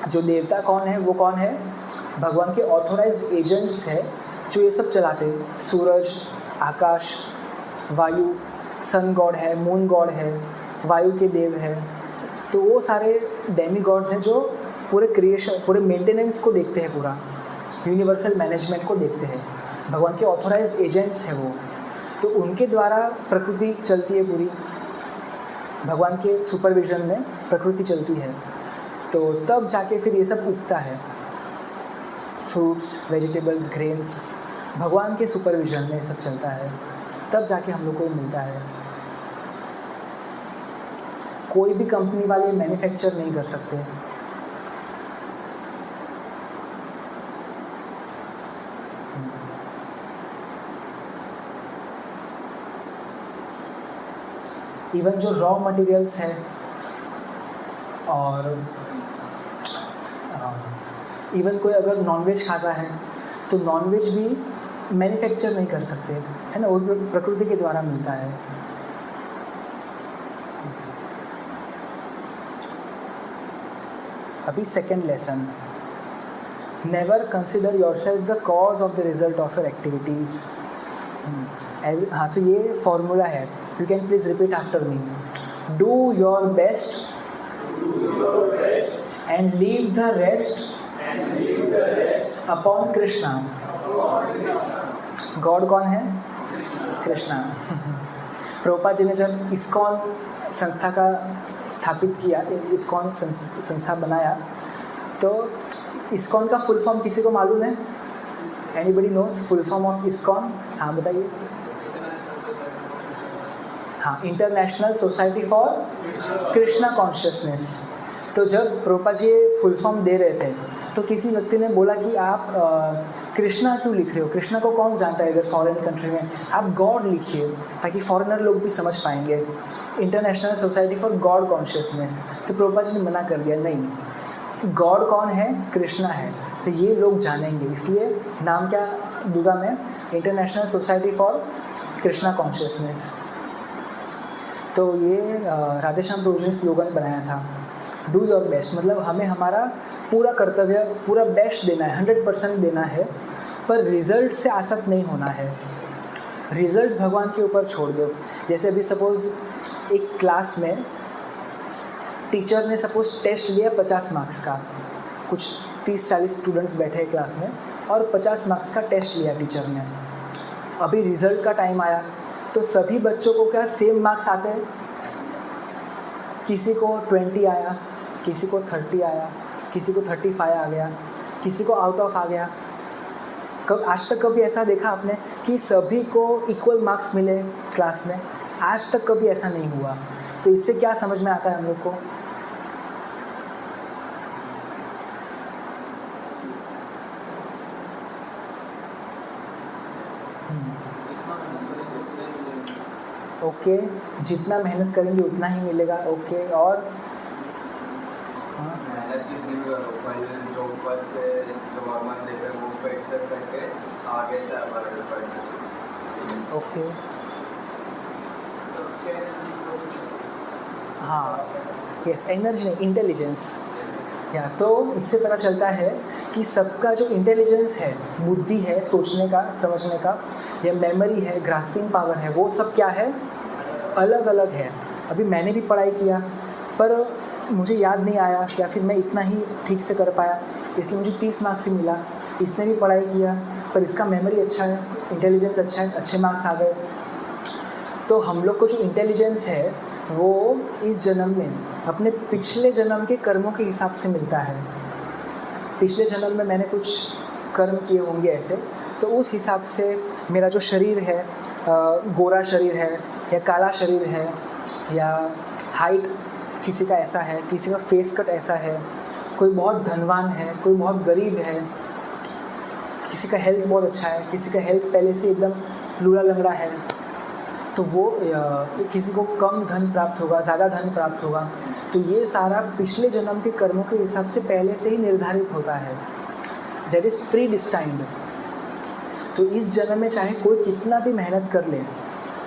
जो देवता कौन है, वो कौन है, भगवान के ऑथोराइज्ड एजेंट्स है जो ये सब चलाते हैं। सूरज, आकाश, वायु, सन गॉड है, मून गॉड है, वायु के देव है। तो वो सारे डेमी गॉड्स हैं जो पूरे क्रिएशन, पूरे मेंटेनेंस को देखते हैं, पूरा यूनिवर्सल मैनेजमेंट को देखते हैं। भगवान के ऑथोराइज्ड एजेंट्स हैं वो। तो उनके द्वारा प्रकृति चलती है पूरी, भगवान के सुपरविजन में प्रकृति चलती है। तो तब जाके फिर ये सब उगता है, फ्रूट्स, वेजिटेबल्स, ग्रेन्स, भगवान के सुपरविजन में सब चलता है, तब जाके हम लोग को ये मिलता है। कोई भी कंपनी वाले मैन्युफैक्चर नहीं कर सकते। इवन जो रॉ मटेरियल्स है और इवन कोई अगर नॉनवेज खाता है तो नॉनवेज भी मैन्युफैक्चर नहीं कर सकते, है ना, वो प्रकृति के द्वारा मिलता है। अभी second lesson, never consider yourself the cause of the result of your activities. हाँ, सो ये फॉर्मूला है, you can please repeat after me. Do your best and leave the rest upon Krishna. God कौन है, कृष्णा। प्रभुपाद जी ने जब इस्कॉन संस्था का स्थापित किया, इस्कॉन संस्था बनाया, तो इस्कॉन का फुल फॉर्म किसी को मालूम है? Anybody knows full form of ISKCON? हाँ बताइए। हाँ, international society for Krishna consciousness. तो जब प्रभुपाद जी फुल फॉर्म दे रहे थे तो किसी व्यक्ति ने बोला कि आप कृष्णा क्यों लिख रहे हो, कृष्णा को कौन जानता है इधर फॉरेन कंट्री में, आप गॉड लिखिए ताकि फॉरेनर लोग भी समझ पाएंगे, international society for God consciousness. तो प्रभुपाद जी ने मना कर दिया, नहीं, गॉड कौन है, कृष्णा है, तो ये लोग जानेंगे, इसलिए नाम क्या दूंगा मैं, international society for Krishna consciousness. तो ये राधेश्याम प्रभु जी ने स्लोगन बनाया था, डू योर बेस्ट, मतलब हमें हमारा पूरा कर्तव्य, पूरा बेस्ट देना है, 100% देना है, पर रिजल्ट से आसक्त नहीं होना है। रिजल्ट भगवान के ऊपर छोड़ दो। जैसे अभी सपोज़ एक क्लास में टीचर ने सपोज़ टेस्ट लिया 50 मार्क्स का, कुछ 30-40 स्टूडेंट्स बैठे हैं क्लास में और 50 मार्क्स का टेस्ट लिया टीचर ने। अभी रिज़ल्ट का टाइम आया तो सभी बच्चों को क्या सेम मार्क्स आते हैं? किसी को 20 आया, किसी को 30 आया, किसी को 35 आ गया, किसी को आउट ऑफ आ गया। कब आज तक कभी ऐसा देखा आपने कि सभी को इक्वल मार्क्स मिले क्लास में? आज तक कभी ऐसा नहीं हुआ। तो इससे क्या समझ में आता है हम लोग को? ओके, जितना मेहनत करेंगे उतना ही मिलेगा। ओके, और मेहनत जितनी भी करो, फल जो ऊपर से जो भगवान देते हैं वो ऊपर एक्सेप्ट करके आगे बढ़ना चाहिए। ओके, हाँ, यस, एनर्जी नहीं, इंटेलिजेंस। या तो इससे पता चलता है कि सबका जो इंटेलिजेंस है, बुद्धि है, सोचने का, समझने का, या मेमोरी है, ग्रास्पिंग पावर है, वो सब क्या है, अलग अलग है। अभी मैंने भी पढ़ाई किया पर मुझे याद नहीं आया, या फिर मैं इतना ही ठीक से कर पाया, इसलिए मुझे 30 मार्क्स ही मिला। इसने भी पढ़ाई किया पर इसका मेमोरी अच्छा है, इंटेलिजेंस अच्छा है, अच्छे मार्क्स आ गए। तो हम लोग को जो इंटेलिजेंस है वो इस जन्म में अपने पिछले जन्म के कर्मों के हिसाब से मिलता है। पिछले जन्म में मैंने कुछ कर्म किए होंगे ऐसे, तो उस हिसाब से मेरा जो शरीर है, गोरा शरीर है या काला शरीर है, या हाइट किसी का ऐसा है, किसी का फेस कट ऐसा है, कोई बहुत धनवान है, कोई बहुत गरीब है, किसी का हेल्थ बहुत अच्छा है, किसी का हेल्थ पहले से एकदम लूला लंगड़ा है तो वो किसी को कम धन प्राप्त होगा, ज़्यादा धन प्राप्त होगा। तो ये सारा पिछले जन्म के कर्मों के हिसाब से पहले से ही निर्धारित होता है, दैट इज़ प्री डिस्टाइंड। तो इस जन्म में चाहे कोई कितना भी मेहनत कर ले,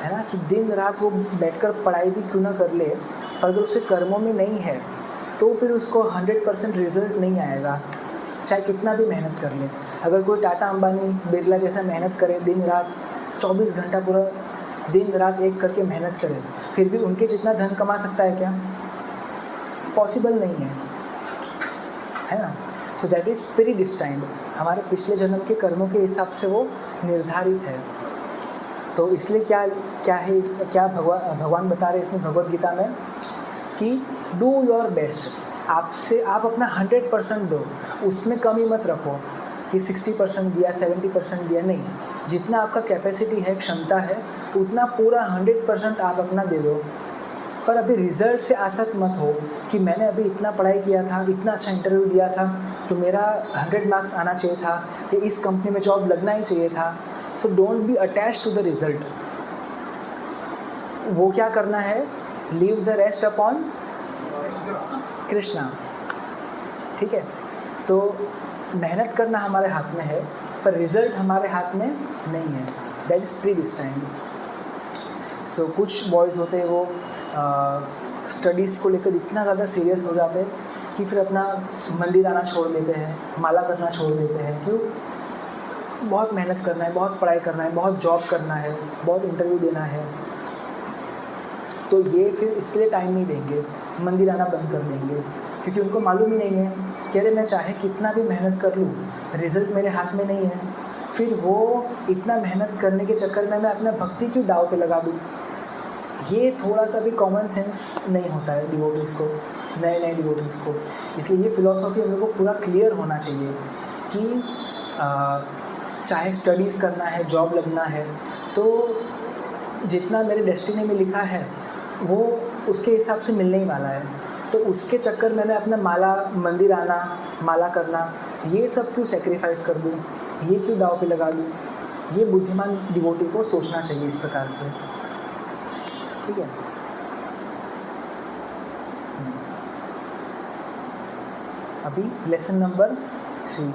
है ना, कि दिन रात वो बैठकर पढ़ाई भी क्यों ना कर ले, पर अगर उसके कर्मों में नहीं है तो फिर उसको 100% रिजल्ट नहीं आएगा, चाहे कितना भी मेहनत कर ले। अगर कोई टाटा अंबानी बिरला जैसा मेहनत करे, दिन रात 24 घंटा पूरा दिन रात एक करके मेहनत करे, फिर भी उनके जितना धन कमा सकता है क्या? पॉसिबल नहीं है ना। So that is pre destined, हमारे पिछले जन्म के कर्मों के हिसाब से वो निर्धारित है। तो इसलिए क्या भगवान बता रहे हैं इसमें भगवद गीता में कि डू योर बेस्ट, आप अपना 100% दो, उसमें कमी मत रखो कि 60% दिया, 70% दिया, नहीं, जितना आपका कैपेसिटी है, क्षमता है, उतना पूरा 100% आप अपना दे दो। पर अभी रिज़ल्ट से आसक्त मत हो कि मैंने अभी इतना पढ़ाई किया था, इतना अच्छा इंटरव्यू दिया था, तो मेरा 100 मार्क्स आना चाहिए था, या इस कंपनी में जॉब लगना ही चाहिए था। So don't be attached to the result. वो क्या करना है, leave the rest upon Krishna, ठीक है। तो मेहनत करना हमारे हाथ में है, पर रिज़ल्ट हमारे हाथ में नहीं है, दैट इज़ प्री डिस्टाइंड। सो कुछ बॉयज़ होते हैं वो स्टडीज़ को लेकर इतना ज़्यादा सीरियस हो जाते हैं कि फिर अपना मंदिर आना छोड़ देते हैं, माला करना छोड़ देते हैं। क्यों? बहुत मेहनत करना है, बहुत पढ़ाई करना है, बहुत जॉब करना है, बहुत इंटरव्यू देना है, तो ये फिर इसके लिए टाइम नहीं देंगे, मंदिर आना बंद कर देंगे, क्योंकि उनको मालूम ही नहीं है कि अरे मैं चाहे कितना भी मेहनत कर लूँ, रिज़ल्ट मेरे हाथ में नहीं है। फिर वो इतना मेहनत करने के चक्कर में मैं अपना भक्ति क्यों दाव पे लगा दूँ? ये थोड़ा सा भी कॉमन सेंस नहीं होता है डिवोटीज़ को, नए डिवोटीज़ को। इसलिए ये फ़िलॉसफी हम लोग को पूरा क्लियर होना चाहिए कि चाहे स्टडीज़ करना है, जॉब लगना है, तो जितना मेरे डेस्टिनी में लिखा है वो उसके हिसाब से मिलने ही वाला है। तो उसके चक्कर में मैं अपना मंदिर आना, माला करना, ये सब क्यों सेक्रीफाइस कर दूँ, ये क्यों दाव पे लगा दूँ? ये बुद्धिमान डिवोटी को सोचना चाहिए इस प्रकार से, ठीक है। अभी lesson number 3,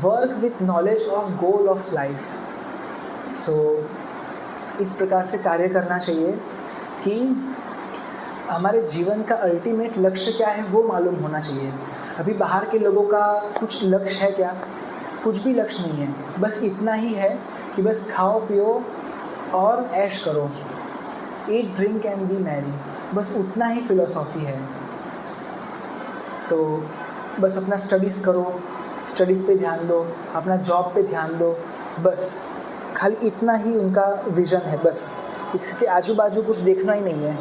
work with knowledge of goal of life. So इस प्रकार से कार्य करना चाहिए कि हमारे जीवन का अल्टीमेट लक्ष्य क्या है वो मालूम होना चाहिए। अभी बाहर के लोगों का कुछ लक्ष्य है क्या? कुछ भी लक्ष्य नहीं है, बस इतना ही है कि बस खाओ पियो और ऐश करो, eat drink and B Mary, बस उतना ही फिलॉसफी है। तो बस अपना स्टडीज़ करो, स्टडीज़ पे ध्यान दो, अपना जॉब पे ध्यान दो, बस खाली इतना ही उनका विज़न है। बस इसके आजू बाजू कुछ देखना ही नहीं है,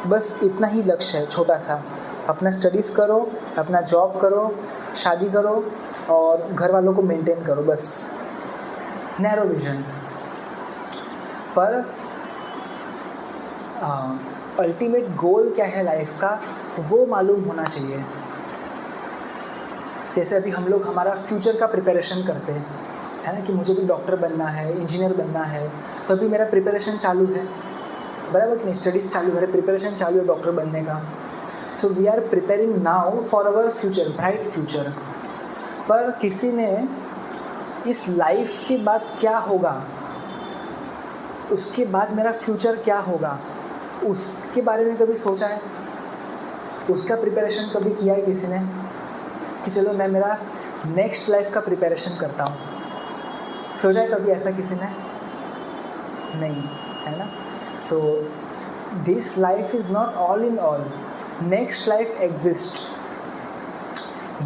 बस इतना ही लक्ष्य है छोटा सा। अपना स्टडीज़ करो, अपना जॉब करो, शादी करो और घर वालों को मेंटेन करो, बस नैरो विज़न। पर अल्टीमेट गोल क्या है लाइफ का वो मालूम होना चाहिए। जैसे अभी हम लोग हमारा फ्यूचर का प्रिपरेशन करते हैं, है ना, कि मुझे भी डॉक्टर बनना है, इंजीनियर बनना है, तो अभी मेरा प्रिपरेशन चालू है, बराबर कि नहीं? स्टडीज़ चालू है, प्रिपरेशन चालू है डॉक्टर बनने का। So we are preparing now for our future, bright future. पर किसी ने इस लाइफ के बाद क्या होगा, उसके बाद मेरा फ्यूचर क्या होगा, उसके बारे में कभी सोचा है? उसका प्रिपरेशन कभी किया है किसी ने कि चलो मैं मेरा नेक्स्ट लाइफ का प्रिपरेशन करता हूँ? सोचा है कभी ऐसा किसी ने? नहीं, है ना। So this life is not all in all, next life exist.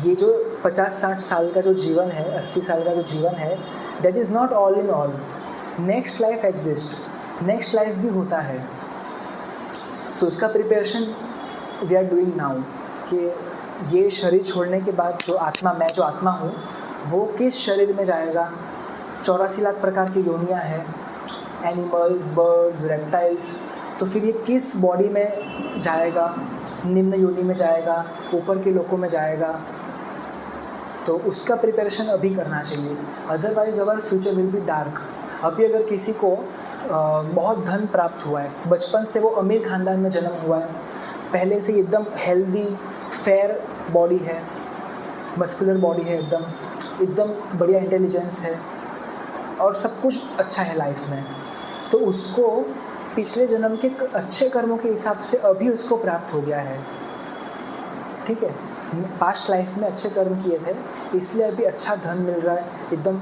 ये जो 50-60 साल का जो जीवन है, 80 साल का जो जीवन है, that is not all in all, next life exist, next life भी होता है। सो उसका preparation we are doing now कि ये शरीर छोड़ने के बाद जो आत्मा, मैं जो आत्मा हूँ, वो किस शरीर में जाएगा। 84 लाख प्रकार की योनियाँ हैं, एनिमल्स, बर्ड्स, रेप्टाइल्स, तो फिर ये किस बॉडी में जाएगा, निम्न योनि में जाएगा, ऊपर के लोकों में जाएगा। तो उसका प्रिपरेशन अभी करना चाहिए, otherwise our future will be dark. अभी अगर किसी को बहुत धन प्राप्त हुआ है, बचपन से वो अमीर खानदान में जन्म हुआ है, पहले से एकदम हेल्दी फेयर बॉडी है, मस्कुलर बॉडी है, एकदम बढ़िया इंटेलिजेंस है और सब कुछ अच्छा है लाइफ में, तो उसको पिछले जन्म के अच्छे कर्मों के हिसाब से अभी उसको प्राप्त हो गया है। ठीक है, पास्ट लाइफ में अच्छे कर्म किए थे इसलिए अभी अच्छा धन मिल रहा है, एकदम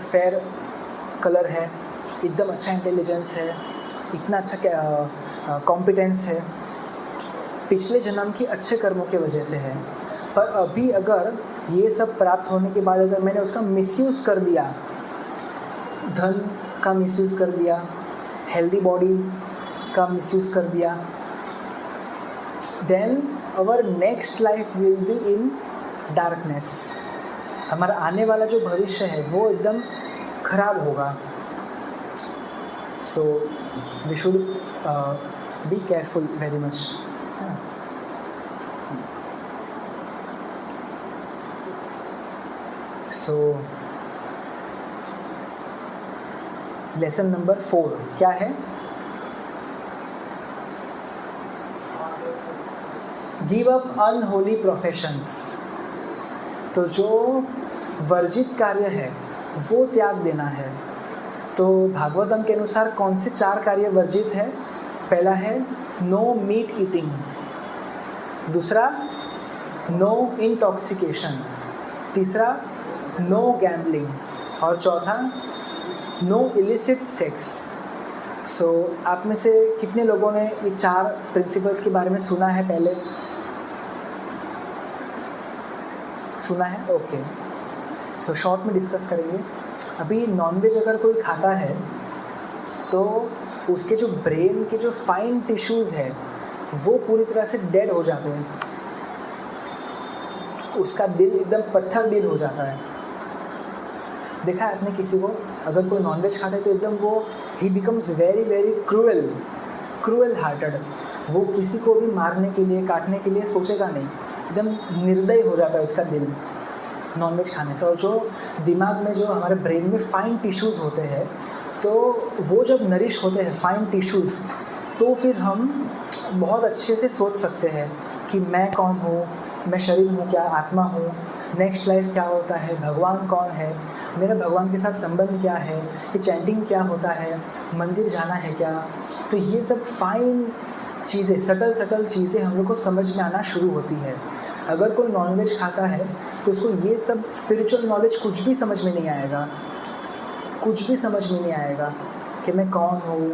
फेयर कलर है, एकदम अच्छा इंटेलिजेंस है, इतना अच्छा कॉम्पिटेंस है, पिछले जन्म की अच्छे कर्मों की वजह से है। पर अभी अगर ये सब प्राप्त होने के बाद अगर मैंने उसका मिसयूज़ कर दिया, धन का मिसयूज़ कर दिया, हेल्दी बॉडी का मिसयूज़ कर दिया, then our next life will be in darkness. हमारा आने वाला जो भविष्य है वो एकदम खराब होगा। So we should be careful very much. So lesson number 4 क्या है? Give up unholy professions. तो जो वर्जित कार्य है वो त्याग देना है। तो भागवतम के अनुसार कौन से 4 कार्य वर्जित है? पहला है नो मीट ईटिंग, दूसरा नो इंटॉक्सिकेशन, तीसरा नो गैम्बलिंग और चौथा नो इलिसिट सेक्स। सो आप में से कितने लोगों ने ये 4 प्रिंसिपल्स के बारे में सुना है? पहले सुना है? ओके, सो शॉर्ट में डिस्कस करेंगे। अभी नॉनवेज अगर कोई खाता है तो उसके जो ब्रेन के जो फाइन टिश्यूज़ है वो पूरी तरह से डेड हो जाते हैं, उसका दिल एकदम पत्थर दिल हो जाता है। देखा है आपने किसी को अगर कोई नॉनवेज खाता है तो एकदम वो ही becomes very very cruel hearted, वो किसी को भी मारने के लिए काटने के लिए सोचेगा नहीं, एकदम निर्दयी हो जाता है उसका दिल नॉनवेज खाने से। और जो दिमाग में जो हमारे ब्रेन में फाइन टिश्यूज़ होते हैं तो वो जब नरिश होते हैं फाइन टिश्यूज़, तो फिर हम बहुत अच्छे से सोच सकते हैं कि मैं कौन हूँ, मैं शरीर हूँ क्या, आत्मा हूँ, नेक्स्ट लाइफ क्या होता है, भगवान कौन है, मेरा भगवान के साथ संबंध क्या है, ये चैंटिंग क्या होता है, मंदिर जाना है क्या। तो ये सब फाइन चीज़ें, सटल चीज़ें हम लोग को समझ में आना शुरू होती है। अगर कोई नॉनवेज खाता है तो उसको ये सब स्पिरिचुअल नॉलेज कुछ भी समझ में नहीं आएगा, कुछ भी समझ में नहीं आएगा कि मैं कौन हूँ,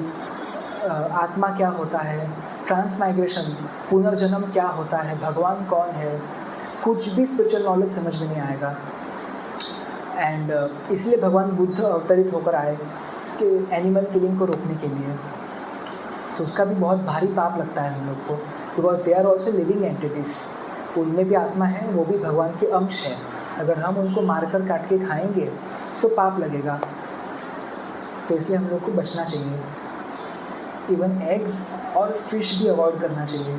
आत्मा क्या होता है, ट्रांसमाइग्रेशन पुनर्जन्म क्या होता है, भगवान कौन है, कुछ भी स्पिरिचुअल नॉलेज समझ में नहीं आएगा। एंड इसलिए भगवान बुद्ध अवतरित होकर आए कि एनिमल किलिंग को रोकने के लिए। सो उसका भी बहुत भारी पाप लगता है हम लोग को, because they are also living entities, उनमें भी आत्मा है, वो भी भगवान के अंश है। अगर हम उनको मारकर काट के खाएंगे सो पाप लगेगा, तो इसलिए हम लोग को बचना चाहिए। इवन एग्स और फिश भी अवॉइड करना चाहिए,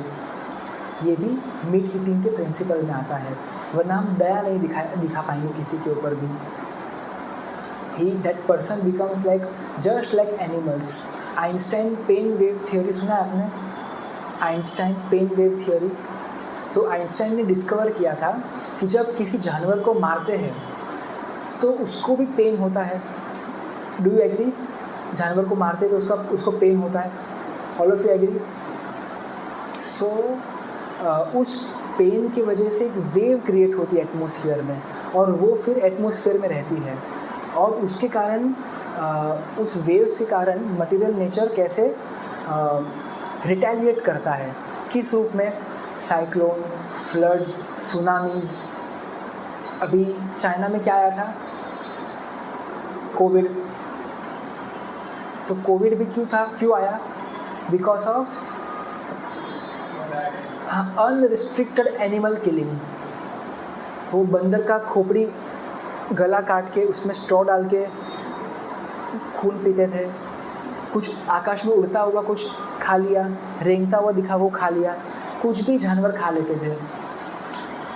ये भी मीट ईटिंग के प्रिंसिपल में आता है, वरना हम दया नहीं दिखा पाएंगे किसी के ऊपर भी। That person becomes like just like animals. Einstein pain wave theory सुना है आपने? Einstein pain wave theory. तो आइंस्टाइन ने डिस्कवर किया था कि जब किसी जानवर को मारते हैं तो उसको भी पेन होता है। Do you agree? जानवर को मारते हैं तो उसको पेन होता है। All of you agree? So उस पेन की वजह से एक वेव क्रिएट होती है एटमॉस्फेयर में, और वो फिर एटमॉस्फेयर में रहती है, और उसके कारण उस वेव्स के कारण मटेरियल नेचर कैसे रिटेलिएट करता है, किस रूप में? Cyclone, floods, tsunamis. अभी चाइना में क्या आया था? कोविड। तो कोविड भी क्यों आया? Because of unrestricted animal killing. वो बंदर का खोपड़ी गला काट के उसमें स्ट्रॉ डाल के खून पीते थे, कुछ आकाश में उड़ता हुआ कुछ खा लिया, रेंगता हुआ दिखा वो खा लिया। कुछ भी जानवर खा लेते थे.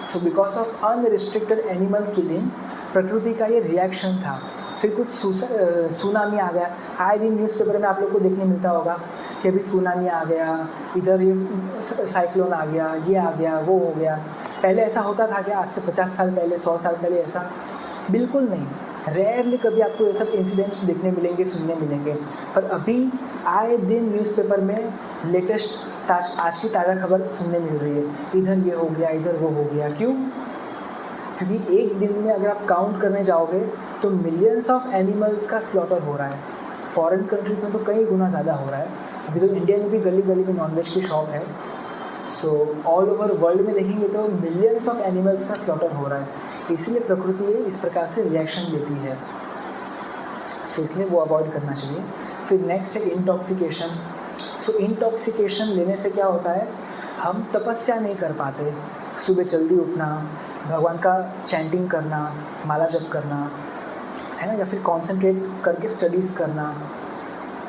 So because of unrestricted animal killing प्रकृति का ये रिएक्शन था. फिर कुछ सुनामी आ गया. आए दिन न्यूज़पेपर में आप लोग को देखने मिलता होगा कि अभी सुनामी आ गया, इधर ये साइक्लोन आ गया, ये आ गया, वो हो गया. पहले ऐसा होता था कि आज से 50 साल पहले, 100 साल पहले ऐसा बिल्कुल नहीं. रेयरली कभी आपको ये सब इंसिडेंट्स देखने मिलेंगे, सुनने मिलेंगे. पर अभी आए दिन न्यूज़पेपर में लेटेस्ट आज की ताज़ा खबर सुनने मिल रही है. इधर ये हो गया, इधर वो हो गया. क्यों? क्योंकि एक दिन में अगर आप काउंट करने जाओगे तो मिलियंस ऑफ एनिमल्स का स्लॉटर हो रहा है. फॉरेन कंट्रीज़ में तो कई गुना ज़्यादा हो रहा है. अभी तो इंडिया में भी गली गली में नॉनवेज की शॉप है. सो ऑल ओवर वर्ल्ड में देखेंगे तो मिलियंस ऑफ एनिमल्स का स्लॉटर हो रहा है. इसीलिए प्रकृति इस प्रकार से रिएक्शन देती है. सो इसलिए वो अवॉइड करना चाहिए. फिर नेक्स्ट है इंटॉक्सिकेशन. सो इंटॉक्सिकेशन लेने से क्या होता है, हम तपस्या नहीं कर पाते. सुबह जल्दी उठना, भगवान का चैंटिंग करना, माला जप करना, है ना, या फिर कॉन्सेंट्रेट करके स्टडीज़ करना,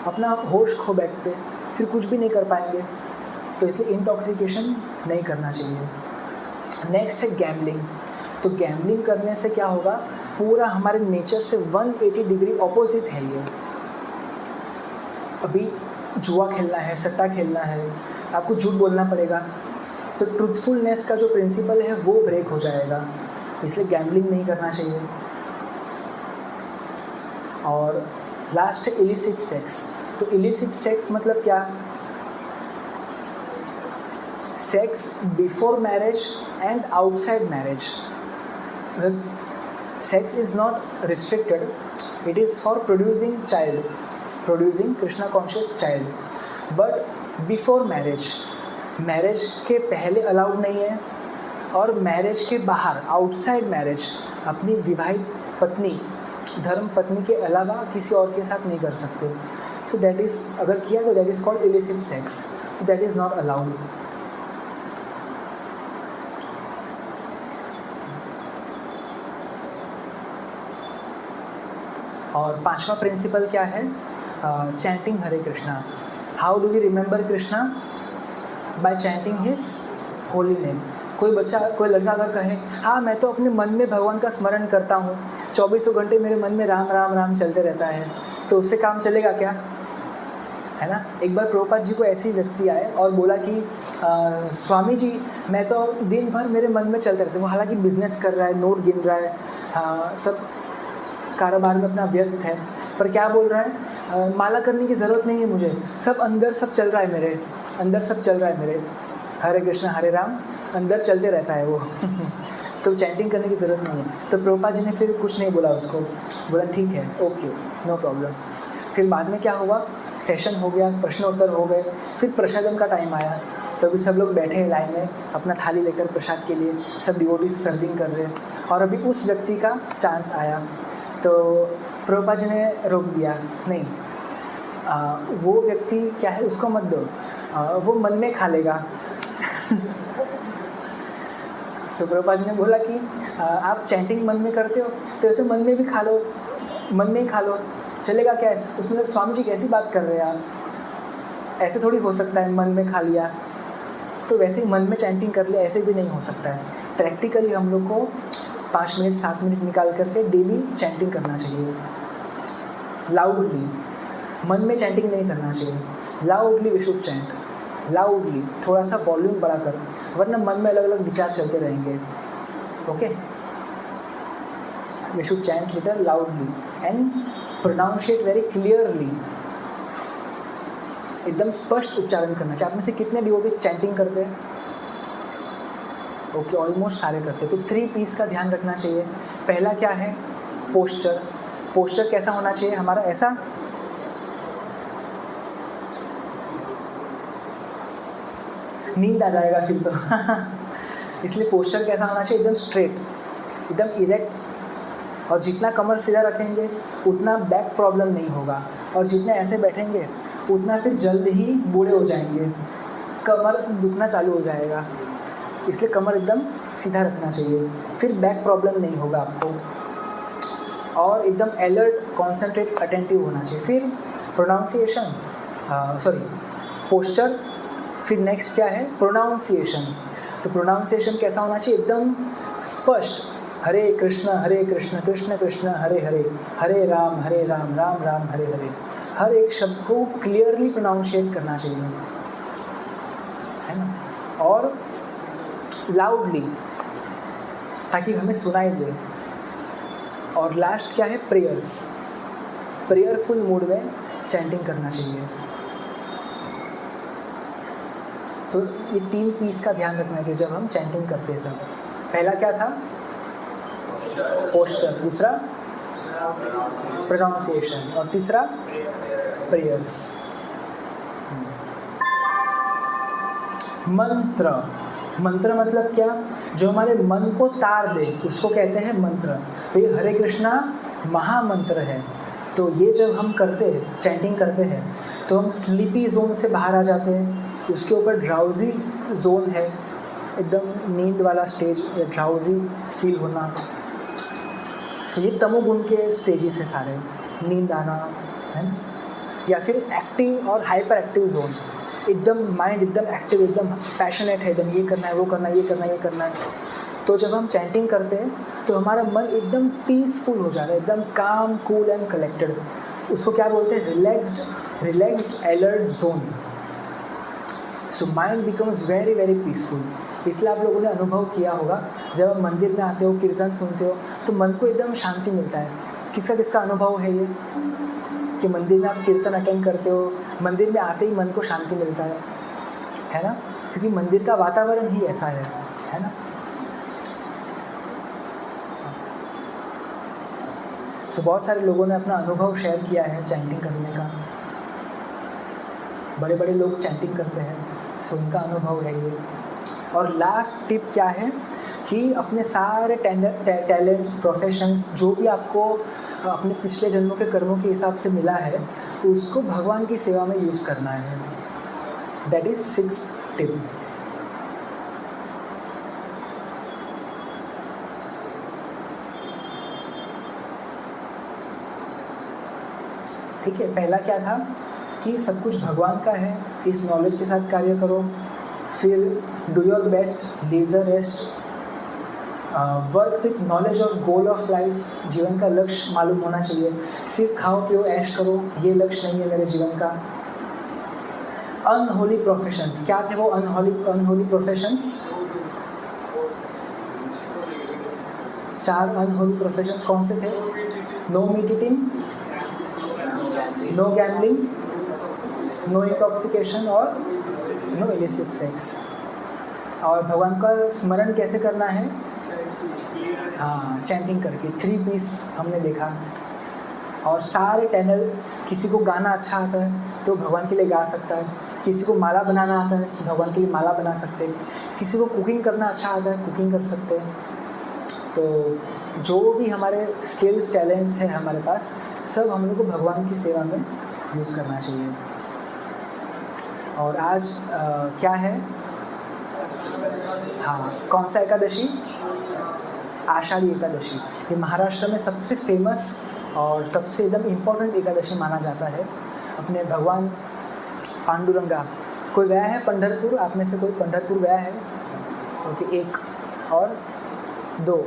अपना होश खो बैठते, फिर कुछ भी नहीं कर पाएंगे. तो इसलिए इंटॉक्सिकेशन नहीं करना चाहिए. नेक्स्ट है गैम्बलिंग. तो गैम्बलिंग करने से क्या होगा, पूरा हमारे नेचर से 180 डिग्री ऑपोजिट है ये. अभी जुआ खेलना है, सट्टा खेलना है, आपको झूठ बोलना पड़ेगा. तो ट्रूथफुलनेस का जो प्रिंसिपल है वो ब्रेक हो जाएगा. इसलिए गैम्बलिंग नहीं करना चाहिए. और लास्ट है इलिसिट सेक्स. तो इलिसिट सेक्स मतलब क्या, sex before marriage and outside marriage. Sex is not restricted, it is for producing child, producing Krishna conscious child. But before marriage, marriage के पहले अलाउड नहीं है, और मैरिज के बाहर आउटसाइड मैरिज अपनी विवाहित पत्नी, धर्म पत्नी के अलावा किसी और के साथ नहीं कर सकते. सो दैट इज़, अगर किया तो that is called illicit sex. That is not allowed. और पांचवा प्रिंसिपल क्या है, chanting Hare Krishna. How do we remember Krishna? By chanting his holy name. कोई बच्चा, कोई लड़का अगर कहे हाँ मैं तो अपने मन में भगवान का स्मरण करता हूँ, 24 घंटे मेरे मन में राम राम राम चलते रहता है, तो उससे काम चलेगा क्या, है ना. एक बार प्रभुपाद जी को ऐसे ही व्यक्ति आए और बोला कि स्वामी जी मैं तो दिन भर मेरे मन में चलते रहते. वो हालांकि बिजनेस कर रहा है, नोट गिन रहा है, सब कारोबार में अपना व्यस्त है, पर क्या बोल रहा है, माला करने की ज़रूरत नहीं है मुझे, सब अंदर सब चल रहा है मेरे अंदर, सब चल रहा है मेरे, हरे कृष्ण हरे राम अंदर चलते रहता है वो. तो चैंटिंग करने की ज़रूरत नहीं है. तो प्रभुपाद जी ने फिर कुछ नहीं बोला उसको, बोला ठीक है, ओके, नो प्रॉब्लम. फिर बाद में क्या हुआ, सेशन हो गया, प्रश्न उत्तर हो गए, फिर प्रसादम का टाइम आया. तो अभी सब लोग बैठे हैं लाइन में अपना थाली लेकर प्रसाद के लिए, सब डिवोटीज सर्विंग कर रहे हैं. और अभी उस व्यक्ति का चांस आया, तो प्रभुपाद जी ने रोक दिया, नहीं वो व्यक्ति क्या है उसको मत दो, वो मन में खा लेगा. सो प्रभुपाद जी ने बोला कि आप चैंटिंग मन में करते हो तो ऐसे मन में भी खा लो, मन में ही खा लो, चलेगा क्या ऐसे. उसमें स्वामी जी कैसी बात कर रहे हैं आप, ऐसे थोड़ी हो सकता है मन में खा लिया तो वैसे ही मन में चैंटिंग कर लिया, ऐसे भी नहीं हो सकता है. प्रैक्टिकली हम लोग को 5 मिनट 7 मिनट निकाल करके डेली चैंटिंग करना चाहिए. लाउडली, मन में चैंटिंग नहीं करना चाहिए. Loudly we should chant, loudly, थोड़ा सा वॉल्यूम बढ़ाकर, वरना मन में अलग अलग विचार चलते रहेंगे. Okay, we should chant little loudly and pronunciate very clearly. एकदम स्पष्ट उच्चारण करना चाहिए. आप में से कितने डिवोटीज चैंटिंग करते हैं? ओके, ऑलमोस्ट सारे करते हैं. तो 3 पीस का ध्यान रखना चाहिए. पहला क्या है, पोस्चर. पोस्चर कैसा होना चाहिए हमारा, ऐसा नींद आ जाएगा फिर तो. इसलिए पोस्चर कैसा होना चाहिए, एकदम स्ट्रेट, एकदम इरेक्ट. और जितना कमर सीधा रखेंगे उतना बैक प्रॉब्लम नहीं होगा, और जितना ऐसे बैठेंगे उतना फिर जल्द ही बूढ़े हो जाएंगे, कमर दुखना चालू हो जाएगा. इसलिए कमर एकदम सीधा रखना चाहिए, फिर बैक प्रॉब्लम नहीं होगा आपको. और एकदम अलर्ट, कॉन्सेंट्रेट, अटेंटिव होना चाहिए. फिर प्रोनाउंसिएशन, पोस्चर, फिर नेक्स्ट क्या है, प्रोनाउंसिएशन। तो प्रोनाउंसिएशन कैसा होना चाहिए, एकदम स्पष्ट, हरे कृष्ण कृष्ण कृष्ण हरे हरे, हरे राम राम राम हरे हरे। हर एक शब्द को क्लियरली प्रोनाउंशिएट करना चाहिए, है ना, और लाउडली, ताकि हमें सुनाई दे। और लास्ट क्या है, प्रेयर्स, प्रेयरफुल मूड में चैंटिंग करना चाहिए। तो ये 3 पीस का ध्यान रखना चाहिए जब हम चैंटिंग करते हैं। तब पहला क्या था, पोस्चर, दूसरा प्रोनाउंसिएशन, और तीसरा प्रेयर्स। मंत्र, मंत्र मतलब क्या, जो हमारे मन को तार दे उसको कहते हैं मंत्र। तो ये हरे कृष्णा महामंत्र है। तो ये जब हम करते हैं, चैंटिंग करते हैं, तो हम स्लीपी जोन से बाहर आ जाते हैं। उसके ऊपर ड्राउजी जोन है, एकदम नींद वाला स्टेज, ड्राउजी फील होना। सो ये तमोगुण के स्टेजेस है सारे, नींद आना, है ना, या फिर एक्टिव और हाइपर एक्टिव जोन, एकदम माइंड एकदम एक्टिव, एकदम पैशनेट है, एकदम ये करना है, वो करना है, ये करना है, ये करना है। तो जब हम चैंटिंग करते हैं तो हमारा मन एकदम पीसफुल हो जाता है, एकदम काम, कूल एंड कलेक्टेड। उसको क्या बोलते हैं, relaxed alert zone. So mind becomes very very peaceful. इसलिए आप लोगों ने अनुभव किया होगा, जब आप मंदिर में आते हो, कीर्तन सुनते हो, तो मन को एकदम शांति मिलता है। किसका किसका अनुभव है ये, कि मंदिर में आप कीर्तन अटेंड करते हो, मंदिर में आते ही मन को शांति मिलता है ना, क्योंकि मंदिर का वातावरण ही ऐसा है ना। सो बहुत सारे लोगों ने अपना अनुभव शेयर किया है चैंटिंग करने का, बड़े बड़े लोग चैंटिंग करते हैं, सो उनका अनुभव है ये। और लास्ट टिप क्या है कि अपने सारे टैलेंट्स, प्रोफेशंस, जो भी आपको अपने पिछले जन्मों के कर्मों के हिसाब से मिला है, उसको भगवान की सेवा में यूज़ करना है। That is 6th tip. ठीक है, पहला क्या था कि सब कुछ भगवान का है, इस नॉलेज के साथ कार्य करो। फिर do your best, leave the rest, work with knowledge of goal of life, जीवन का लक्ष्य मालूम होना चाहिए। सिर्फ खाओ पियो ऐश करो, ये लक्ष्य नहीं है मेरे जीवन का। अनहोली प्रोफेशंस, क्या थे वो अनहोली प्रोफेशंस? 4 अनहोली प्रोफेशंस कौन से थे? No meat eating, no gambling, no intoxication और नो इलिसिट सेक्स। और भगवान का स्मरण कैसे करना है? हाँ, चैंटिंग करके। 3 पीस हमने देखा। और सारे टैनल, किसी को गाना अच्छा आता है तो भगवान के लिए गा सकता है, किसी को माला बनाना आता है भगवान के लिए माला बना सकते हैं, किसी को कुकिंग करना अच्छा आता है कुकिंग कर सकते हैं। तो जो भी हमारे स्किल्स, टैलेंट्स हैं हमारे पास, सब हम लोग को भगवान की सेवा में यूज़ करना चाहिए। और आज क्या है? हाँ, कौन सा एकादशी? आषाढ़ी एकादशी। ये महाराष्ट्र में सबसे फेमस और सबसे एकदम इम्पोर्टेंट एकादशी माना जाता है। अपने भगवान पांडुरंगा, कोई गया है पंढरपुर? आप में से कोई पंढरपुर गया है? ओके, 1 और 2।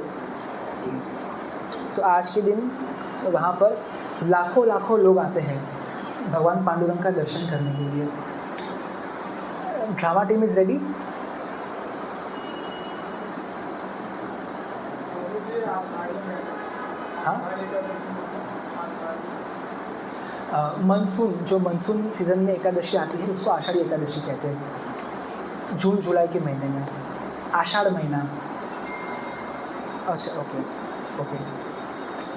तो आज के दिन वहाँ पर लाखों लोग आते हैं भगवान पांडुरंग का दर्शन करने के लिए। Drama team is ready? हाँ, मानसून, जो मानसून सीज़न में एकादशी आती है उसको आषाढ़ी एकादशी कहते हैं। जून जुलाई के महीने में, आषाढ़ महीना। अच्छा, ओके।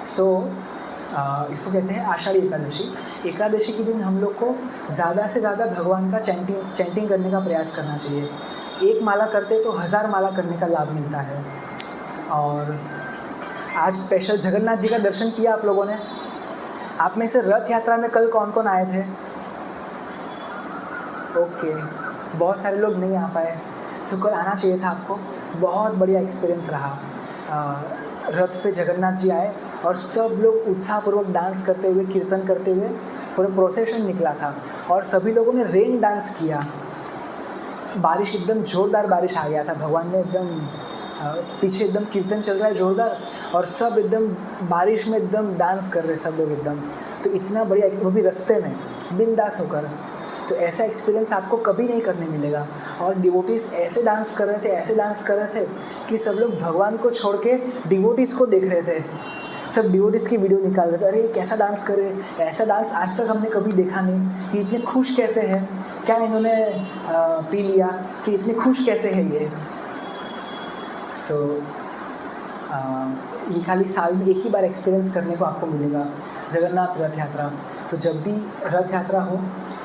सो इसको कहते हैं आषाढ़ी एकादशी। एकादशी के दिन हम लोग को ज़्यादा से ज़्यादा भगवान का चैंटिंग करने का प्रयास करना चाहिए। 1 माला करते तो 1000 माला करने का लाभ मिलता है। और आज स्पेशल जगन्नाथ जी का दर्शन किया आप लोगों ने? आप में से रथ यात्रा में कल कौन कौन आए थे? ओके, बहुत सारे लोग नहीं आ पाए। सो कल आना चाहिए था आपको। बहुत बढ़िया एक्सपीरियंस रहा। रथ पे जगन्नाथ जी आए और सब लोग उत्साहपूर्वक डांस करते हुए, कीर्तन करते हुए पूरा प्रोसेशन निकला था। और सभी लोगों ने रेन डांस किया। बारिश एकदम ज़ोरदार बारिश आ गया था। भगवान ने एकदम पीछे एकदम कीर्तन चल रहा है ज़ोरदार, और सब एकदम बारिश में एकदम डांस कर रहे हैं सब लोग एकदम। तो इतना बढ़िया, वो भी रास्ते में बिंदास होकर। तो ऐसा एक्सपीरियंस आपको कभी नहीं करने मिलेगा। और डिवोटीज़ ऐसे डांस कर रहे थे कि सब लोग भगवान को छोड़ के डिवोटीज़ को देख रहे थे। सब डिवोटीज़ की वीडियो निकाल रहे थे, अरे कैसा डांस कर रहे हैं, ऐसा डांस आज तक हमने कभी देखा नहीं, ये इतने खुश कैसे हैं, क्या इन्होंने पी लिया कि इतने खुश कैसे हैं ये। सो ये खाली साल में एक ही बार एक्सपीरियंस करने को आपको मिलेगा, जगन्नाथ रथ यात्रा। तो जब भी रथ यात्रा हो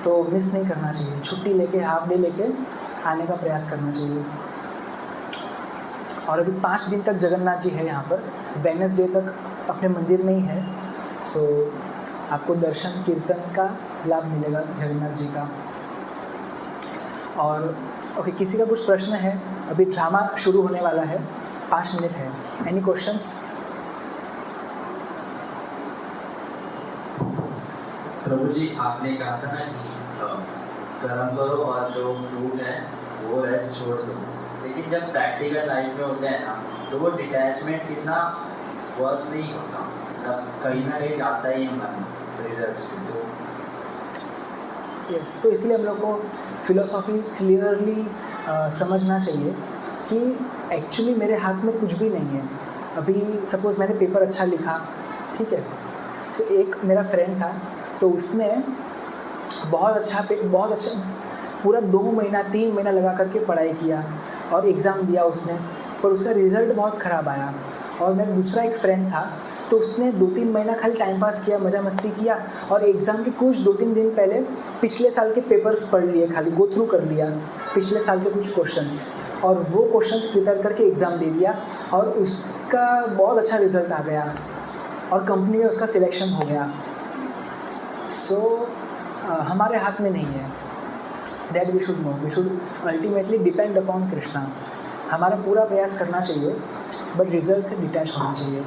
तो मिस नहीं करना चाहिए, छुट्टी लेके हाफ डे लेके आने का प्रयास करना चाहिए। और अभी 5 दिन तक जगन्नाथ जी है यहाँ पर, वेडनेसडे तक अपने मंदिर में ही है। सो आपको दर्शन कीर्तन का लाभ मिलेगा जगन्नाथ जी का। और ओके, किसी का कुछ प्रश्न है? अभी ड्रामा शुरू होने वाला है, 5 मिनट है। Any questions? प्रभु जी, आपने कहा था ना कि कर्म करो और जो फ्रूट है वो रेस्ट छोड़ दो, लेकिन जब प्रैक्टिकल लाइफ में होता है ना तो वो डिटैचमेंट कितना वर्क नहीं होता, तब कहीं ना कहीं जाता ही है मन रिजल्ट्स की। तो यस, तो इसलिए हम लोग को फिलोसॉफी क्लियरली समझना चाहिए कि एक्चुअली मेरे हाथ में कुछ भी नहीं है। अभी सपोज़ मैंने पेपर अच्छा लिखा, ठीक है, सो एक मेरा फ्रेंड था, तो उसने बहुत अच्छा पूरा 2 महीना 3 महीना लगा करके पढ़ाई किया और एग्ज़ाम दिया उसने, पर उसका रिज़ल्ट बहुत ख़राब आया। और मेरा दूसरा एक फ्रेंड था, तो उसने 2-3 महीना खाली टाइम पास किया, मज़ा मस्ती किया, और एग्ज़ाम के कुछ 2-3 दिन पहले पिछले साल के पेपर्स पढ़ लिए, खाली गो थ्रू कर लिया पिछले साल के कुछ क्वेश्चंस, और वो क्वेश्चंस प्रिपेयर करके एग्ज़ाम दे दिया, और उसका बहुत अच्छा रिज़ल्ट आ गया और कंपनी में उसका सिलेक्शन हो गया। सो हमारे हाथ में नहीं है, that we should know, we should ultimately depend upon Krishna. हमारा पूरा प्रयास करना चाहिए, बट रिजल्ट से डिटैच होना चाहिए।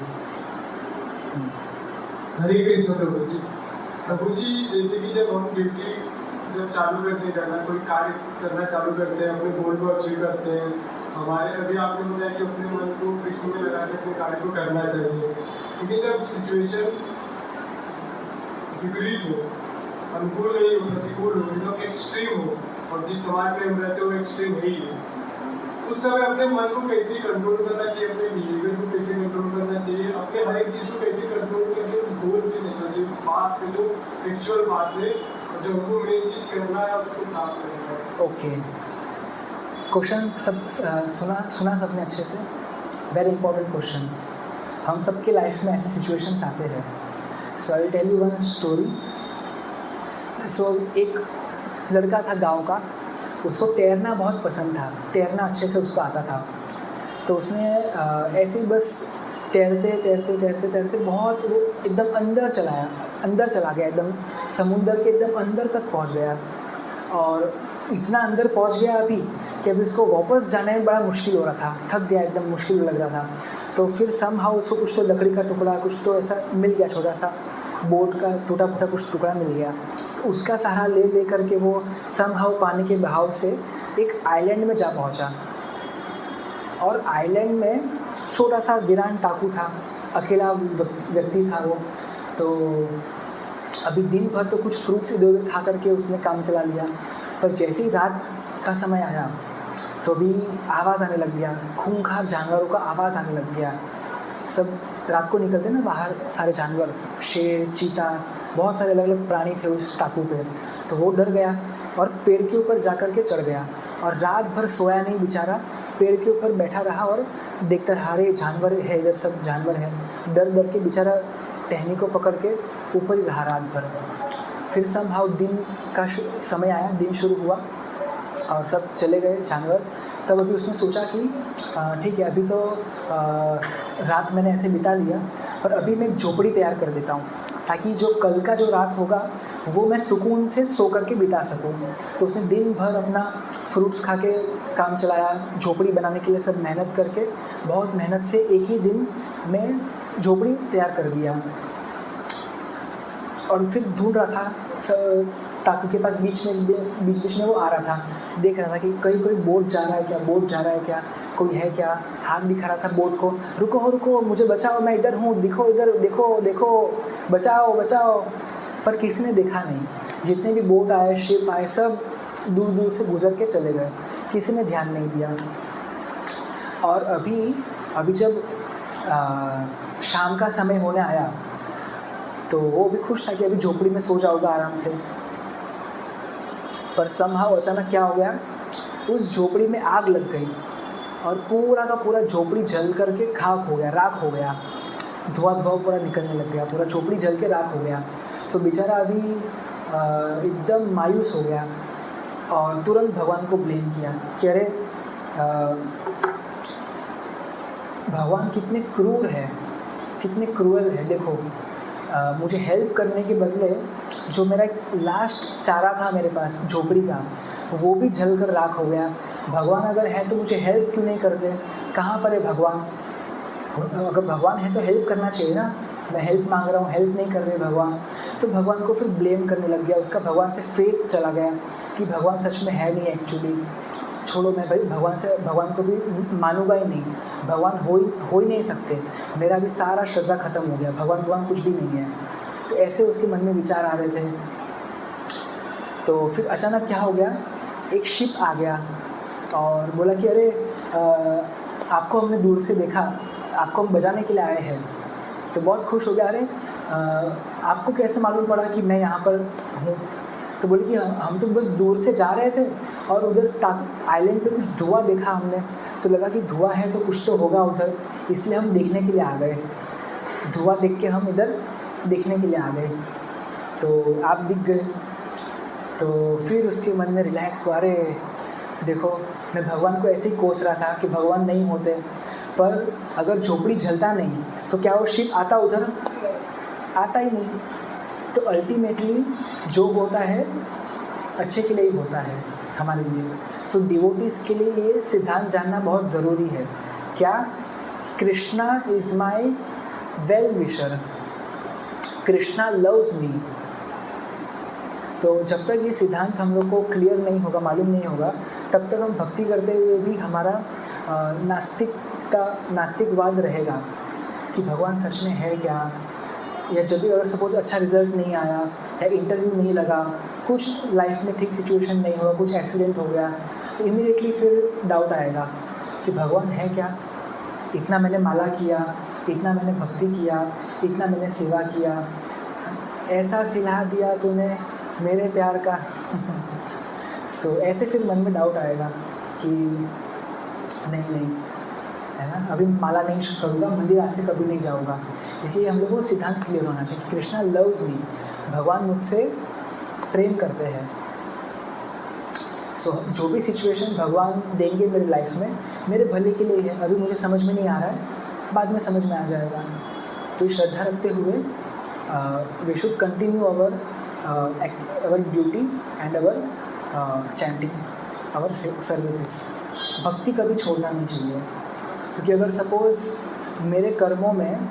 हरे कृष्ण प्रभु जी, जैसे कि जब हम ड्यूटी जब चालू करते हैं करना, कोई कार्य करना चालू करते हैं, अपने गोल को अचीव करते हैं, हमारे अभी आपने बताया कि अपने मन को कृष्ण में लगा के अपने कार्य को करना चाहिए। क्योंकि जब सिचुएशन विपरीत हो, अनुकूल नहीं हो, प्रतिकूल हो, एकदम एक्सट्रीम हो, और जिस समाज में हम रहते हो एक्सट्रीम है ही, उस समय अपने मन को कैसे कंट्रोल करना चाहिए, अपने बिहेवियर को कैसे कंट्रोल करना चाहिए, अपने हर एक चीज़ को कैसे कंट्रोल करके उस गोल पे चलना चाहिए, उस बात पे जो एक्चुअल बात है और जो हमको मेन चीज़ करना है उसको प्राप्त करना है। ओके, क्वेश्चन सब सुना सबने अच्छे से? Very important question. हम सबके लाइफ में ऐसे सिचुएशंस आते हैं। So I will tell you one story. So एक लड़का था गांव का, उसको तैरना बहुत पसंद था, तैरना अच्छे से उसको आता था। तो उसने ऐसे ही बस तैरते बहुत वो एकदम अंदर चला गया, एकदम समुंदर के एकदम अंदर तक पहुंच गया, और इतना अंदर पहुंच गया अभी कि अभी उसको वापस जाने में बड़ा मुश्किल हो रहा था, थक गया, एकदम मुश्किल लग रहा था। तो फिर समहाउ उसको कुछ तो लकड़ी का टुकड़ा, कुछ तो ऐसा मिल गया, छोटा सा बोट का टूटा फूटा कुछ टुकड़ा मिल गया। तो उसका सहारा ले करके वो समहाउ पानी के बहाव से एक आइलैंड में जा पहुंचा, और आइलैंड में छोटा सा वीरान टापू था, अकेला व्यक्ति था वो। तो अभी दिन भर तो कुछ फ्रूट्स इधर उधर खा करके उसने काम चला लिया, पर जैसे ही रात का समय आया तो भी आवाज़ आने लग गया, खूंखार जानवरों का आवाज़ आने लग गया। सब रात को निकलते ना बाहर सारे जानवर, शेर, चीता, बहुत सारे अलग अलग प्राणी थे उस टापू पे। तो वो डर गया और पेड़ के ऊपर जा कर के चढ़ गया, और रात भर सोया नहीं बेचारा, पेड़ के ऊपर बैठा रहा और देखता रहा, अरे जानवर है, इधर सब जानवर है। डर डर के बेचारा टहनी को पकड़ के ऊपर ही रहा रात भर। फिर समहाउ दिन का समय आया, दिन शुरू हुआ और सब चले गए जानवर। तब अभी उसने सोचा कि ठीक है, अभी तो रात मैंने ऐसे बिता लिया, पर अभी मैं एक झोपड़ी तैयार कर देता हूँ, ताकि जो कल का जो रात होगा वो मैं सुकून से सो करके बिता सकूँ। तो उसने दिन भर अपना फ्रूट्स खा के काम चलाया, झोपड़ी बनाने के लिए सब मेहनत करके, बहुत मेहनत से एक ही दिन में झोपड़ी तैयार कर दिया। और फिर ढूंढ रहा था टाकू के पास बीच में वो आ रहा था, देख रहा था कि कहीं कोई बोट जा रहा है क्या, बोट जा रहा है क्या, कोई है क्या, हाथ दिखा रहा था बोट को, रुको हो रुको, मुझे बचाओ, मैं इधर हूँ, दिखो इधर, देखो देखो, बचाओ बचाओ। पर किसी ने देखा नहीं, जितने भी बोट आए, शिप आए, सब दूर दूर से गुजर के चले गए, किसी ने ध्यान नहीं दिया। और अभी जब शाम का समय होने आया तो वो भी खुश था कि अभी झोपड़ी में सो जाऊंगा आराम से। पर समहाउ अचानक क्या हो गया, उस झोपड़ी में आग लग गई और पूरा का पूरा झोपड़ी जल करके खाक हो गया, राख हो गया, धुआं पूरा निकलने लग गया, पूरा झोपड़ी जल के राख हो गया। तो बेचारा अभी एकदम मायूस हो गया और तुरंत भगवान को ब्लेम किया कि अरे भगवान कितने क्रूर है, कितने क्रूअल है। देखो मुझे हेल्प करने के बदले जो मेरा एक लास्ट चारा था मेरे पास झोपड़ी का, वो भी जल कर राख हो गया। भगवान अगर है तो मुझे हेल्प क्यों नहीं करते, कहाँ पर है भगवान? अगर भगवान है तो हेल्प करना चाहिए ना, मैं हेल्प मांग रहा हूँ, हेल्प नहीं कर रहे भगवान। तो भगवान को फिर ब्लेम करने लग गया, उसका भगवान से फेथ चला गया कि भगवान सच में है नहीं एक्चुअली, छोड़ो, मैं भाई भगवान को भी मानूंगा ही नहीं, भगवान हो ही नहीं सकते, मेरा भी सारा श्रद्धा खत्म हो गया, भगवान कुछ भी नहीं है। तो ऐसे उसके मन में विचार आ रहे थे। तो फिर अचानक क्या हो गया, एक शिप आ गया और बोला कि अरे आपको हमने दूर से देखा, आपको हम बचाने के लिए आए हैं। तो बहुत खुश हो गया, अरे आपको कैसे मालूम पड़ा कि मैं यहाँ पर हूँ? तो बोले कि हम तो बस दूर से जा रहे थे और उधर आइलैंड पे कुछ धुआं देखा हमने, तो लगा कि धुआं है तो कुछ तो होगा उधर, इसलिए हम देखने के लिए आ गए, धुआं देख के हम इधर देखने के लिए आ गए, तो आप दिख गए। तो फिर उसके मन में रिलैक्स हुआ, अरे देखो मैं भगवान को ऐसे ही कोस रहा था कि भगवान नहीं होते, पर अगर झोपड़ी जलता नहीं तो क्या वो शिप आता उधर? आता ही नहीं। तो अल्टीमेटली जो होता है अच्छे के लिए ही होता है हमारे लिए। सो डिवोटीज़ के लिए ये सिद्धांत जानना बहुत ज़रूरी है। क्या? Krishna is my well wisher, Krishna loves मी। तो जब तक ये सिद्धांत हम लोग को क्लियर नहीं होगा, मालूम नहीं होगा, तब तक हम भक्ति करते हुए भी हमारा नास्तिकवाद रहेगा कि भगवान सच में है क्या। या जब भी अगर सपोज अच्छा रिजल्ट नहीं आया या इंटरव्यू नहीं लगा, कुछ लाइफ में ठीक सिचुएशन नहीं हुआ, कुछ एक्सीडेंट हो गया, तो इमीडिएटली फिर डाउट आएगा कि भगवान है क्या? इतना मैंने माला किया, इतना मैंने भक्ति किया, इतना मैंने सेवा किया, ऐसा सिला दिया तूने मेरे प्यार का। सो ऐसे फिर मन में डाउट आएगा कि नहीं है ना, अभी माला नहीं करूँगा, मंदिर आज से कभी नहीं जाऊँगा। इसलिए हम लोगों को सिद्धांत क्लियर होना चाहिए कि कृष्णा लव्स मी, भगवान मुझसे प्रेम करते हैं। सो जो भी सिचुएशन भगवान देंगे मेरी लाइफ में, मेरे भले के लिए है। अभी मुझे समझ में नहीं आ रहा है, बाद में समझ में आ जाएगा। तो श्रद्धा रखते हुए we should continue our duty and our chanting, our services. भक्ति कभी छोड़ना नहीं चाहिए, क्योंकि अगर सपोज़ मेरे कर्मों में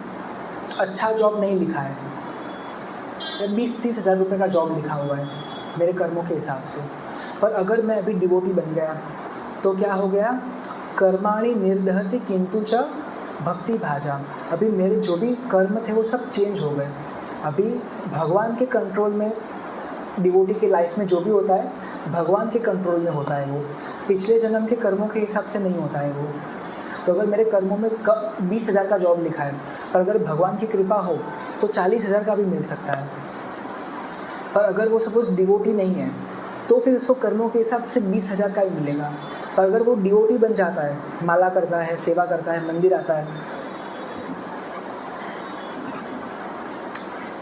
अच्छा जॉब नहीं लिखा है, या 20-30 हज़ार रुपये का जॉब लिखा हुआ है मेरे कर्मों के हिसाब से, पर अगर मैं अभी डिवोटी बन गया तो क्या हो गया, कर्माणि निर्दहति किंतु च भक्ति भाजा। अभी मेरे जो भी कर्म थे वो सब चेंज हो गए। अभी भगवान के कंट्रोल में, डिवोटी के लाइफ में जो भी होता है भगवान के कंट्रोल में होता है, वो पिछले जन्म के कर्मों के हिसाब से नहीं होता है वो। तो अगर मेरे कर्मों में 20,000 का जॉब लिखा है, पर अगर भगवान की कृपा हो तो 40,000 का भी मिल सकता है। पर अगर वो सपोज डिवोटी नहीं है तो फिर उसको कर्मों के हिसाब से 20,000 का ही मिलेगा। पर अगर वो डिवोटी बन जाता है, माला करता है, सेवा करता है, मंदिर आता है,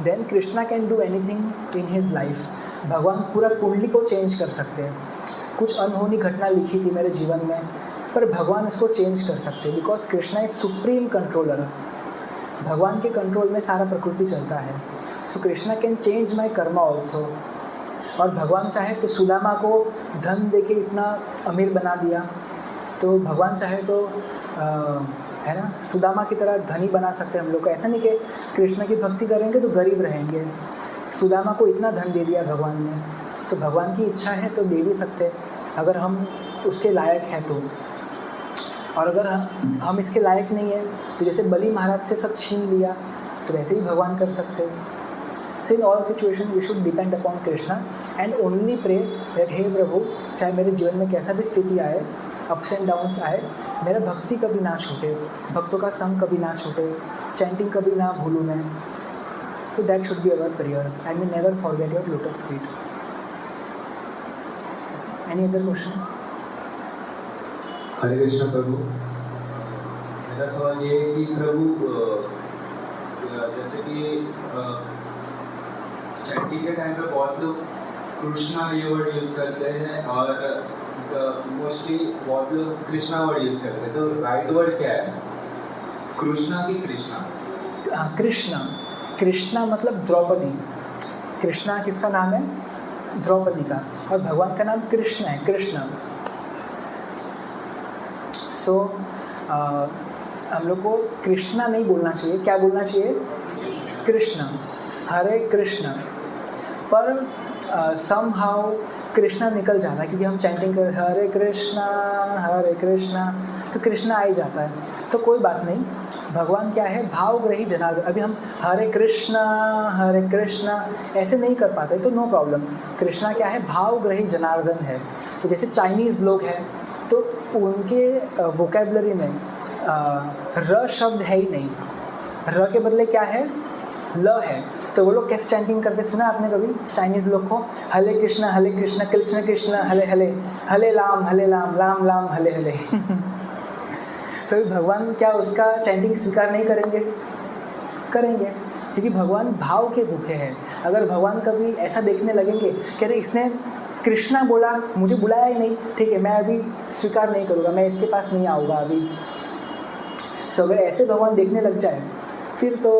then Krishna can do anything in his life. भगवान पूरा कुंडली को चेंज कर सकते हैं। कुछ अनहोनी घटना लिखी थी मेरे जीवन में, पर भगवान उसको चेंज कर सकते हैं, because Krishna is supreme controller. भगवान के कंट्रोल में सारा प्रकृति चलता है। So Krishna can change my karma also. और भगवान चाहे तो सुदामा को धन देके इतना अमीर बना दिया, तो भगवान चाहे तो है ना, सुदामा की तरह धनी बना सकते हैं हम लोग को। ऐसा नहीं कि कृष्ण की भक्ति करेंगे तो गरीब रहेंगे। सुदामा को इतना धन दे दिया भगवान ने, तो भगवान की इच्छा है तो दे भी सकते हैं, अगर हम उसके लायक हैं तो। और अगर हम इसके लायक नहीं है तो जैसे बलि महाराज से सब छीन लिया तो वैसे ही भगवान कर सकते हैं। So in all situation we should depend upon Krishna and only pray that हे प्रभु, चाहे मेरे जीवन में कैसा भी स्थिति आए, अप्स एंड डाउन्स आए, मेरा भक्ति कभी ना छूटे, भक्तों का संग कभी ना छूटे, चैंटिंग कभी ना भूलूँ मैं। So that should be our prayer and we never forget your lotus feet. Any other question? Hare Krishna प्रभु। मेरा सवाल ये है कि प्रभु जैसे कि चैंटिंग के टाइम पे बहुत लोग कृष्णा ये वर्ड यूज़ करते हैं और मोस्टली बहुत लोग कृष्णा वर्ड यूज़ करते हैं, तो राइट वर्ड क्या है, कृष्णा की कृष्णा? कृष्णा, कृष्णा मतलब द्रौपदी। कृष्णा किसका नाम है? द्रौपदी का। और भगवान का नाम कृष्ण है, कृष्ण। सो हम लोग को कृष्णा नहीं बोलना चाहिए, क्या बोलना चाहिए? कृष्ण, हरे कृष्ण। पर समहाउ कृष्णा निकल जाता है, क्योंकि हम चैंटिंग कर हरे कृष्णा तो कृष्णा आ ही जाता है। तो कोई बात नहीं, भगवान क्या है? भावग्रही जनार्दन। अभी हम हरे कृष्णा ऐसे नहीं कर पाते तो नो प्रॉब्लम। कृष्णा क्या है? भावग्रही जनार्दन है। तो जैसे चाइनीज़ लोग हैं तो उनके वोकेबलरी में र शब्द है ही नहीं, र के बदले क्या है? ल है। तो वो लोग कैसे चैंटिंग करते, सुना आपने कभी चाइनीज़ लोग को? हरे कृष्णा कृष्ण कृष्ण हरे हरे, हरे राम राम राम हरे हरे। सो भगवान क्या उसका चैंटिंग स्वीकार नहीं करेंगे? करेंगे, क्योंकि भगवान भाव के भूखे हैं। अगर भगवान कभी ऐसा देखने लगेंगे कि अरे इसने कृष्णा बोला, मुझे बुलाया ही नहीं, ठीक है मैं अभी स्वीकार नहीं करूँगा, मैं इसके पास नहीं आऊँगा अभी। सो अगर ऐसे भगवान देखने लग जाए फिर तो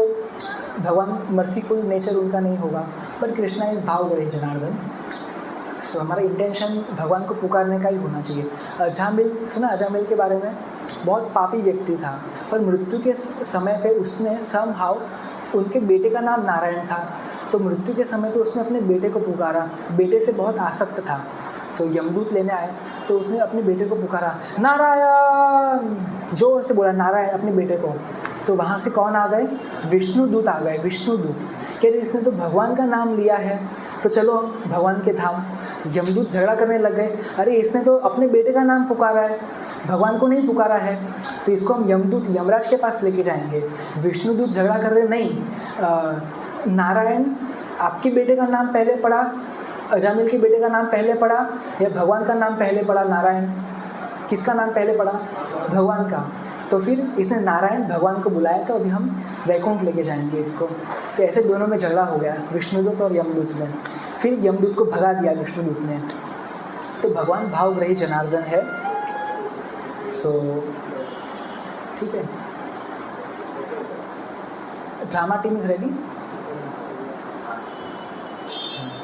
भगवान मर्सीफुल नेचर उनका नहीं होगा। पर कृष्णा इस भावग्रही जनार्दन। सो हमारा इंटेंशन भगवान को पुकारने का ही होना चाहिए। अजामिल, सुना अजामिल के बारे में? बहुत पापी व्यक्ति था, पर मृत्यु के समय पे उसने समहाउ, उनके बेटे का नाम नारायण था, तो मृत्यु के समय पे उसने अपने बेटे को पुकारा। बेटे से बहुत आसक्त था, तो यमदूत लेने आए तो उसने अपने बेटे को पुकारा, नारायण, जोर से बोला नारायण अपने बेटे को। तो वहाँ से कौन आ गए? विष्णुदूत आ गए। विष्णुदूत कह रहे इसने तो भगवान का नाम लिया है, तो चलो भगवान के धाम। यमदूत झगड़ा करने लग गए, अरे इसने तो अपने बेटे का नाम पुकारा है, भगवान को नहीं पुकारा है, तो इसको हम यमदूत यमराज के पास लेके जाएंगे। विष्णुदूत झगड़ा कर रहे, नहीं नारायण आपके बेटे का नाम पहले पड़ा, अजामिल के बेटे का नाम पहले पड़ा, या भगवान का नाम पहले पड़ा? नारायण, किसका नाम पहले पड़ा? भगवान का। तो फिर इसने नारायण भगवान को बुलाया, तो अभी हम वैकुंठ लेके जाएंगे इसको। तो ऐसे दोनों में झगड़ा हो गया, विष्णुदूत और यमदूत में। फिर यमदूत को भगा दिया विष्णुदूत ने। तो भगवान भावग्रही जनार्दन है। सो ठीक है, drama team is ready?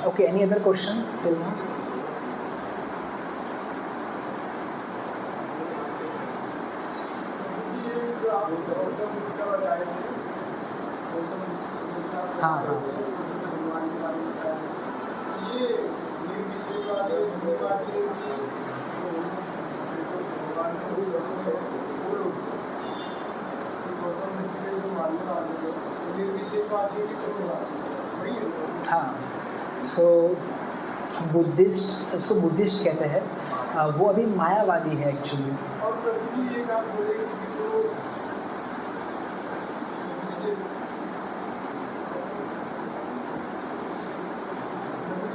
Okay, any other question till now? हाँ हाँ, ये विशेष बात है, उसकी बात है कि भगवान को भी बचने वो लोग गौतम बुद्ध के जो मानने वाले थे, निर्विशेष बात है कि शुक्रवार वही है। हाँ, सो बुद्धिस्ट, उसको बुद्धिस्ट कहते हैं, वो अभी मायावादी है एक्चुअली। और प्रभु जी ये बात बोले कि जो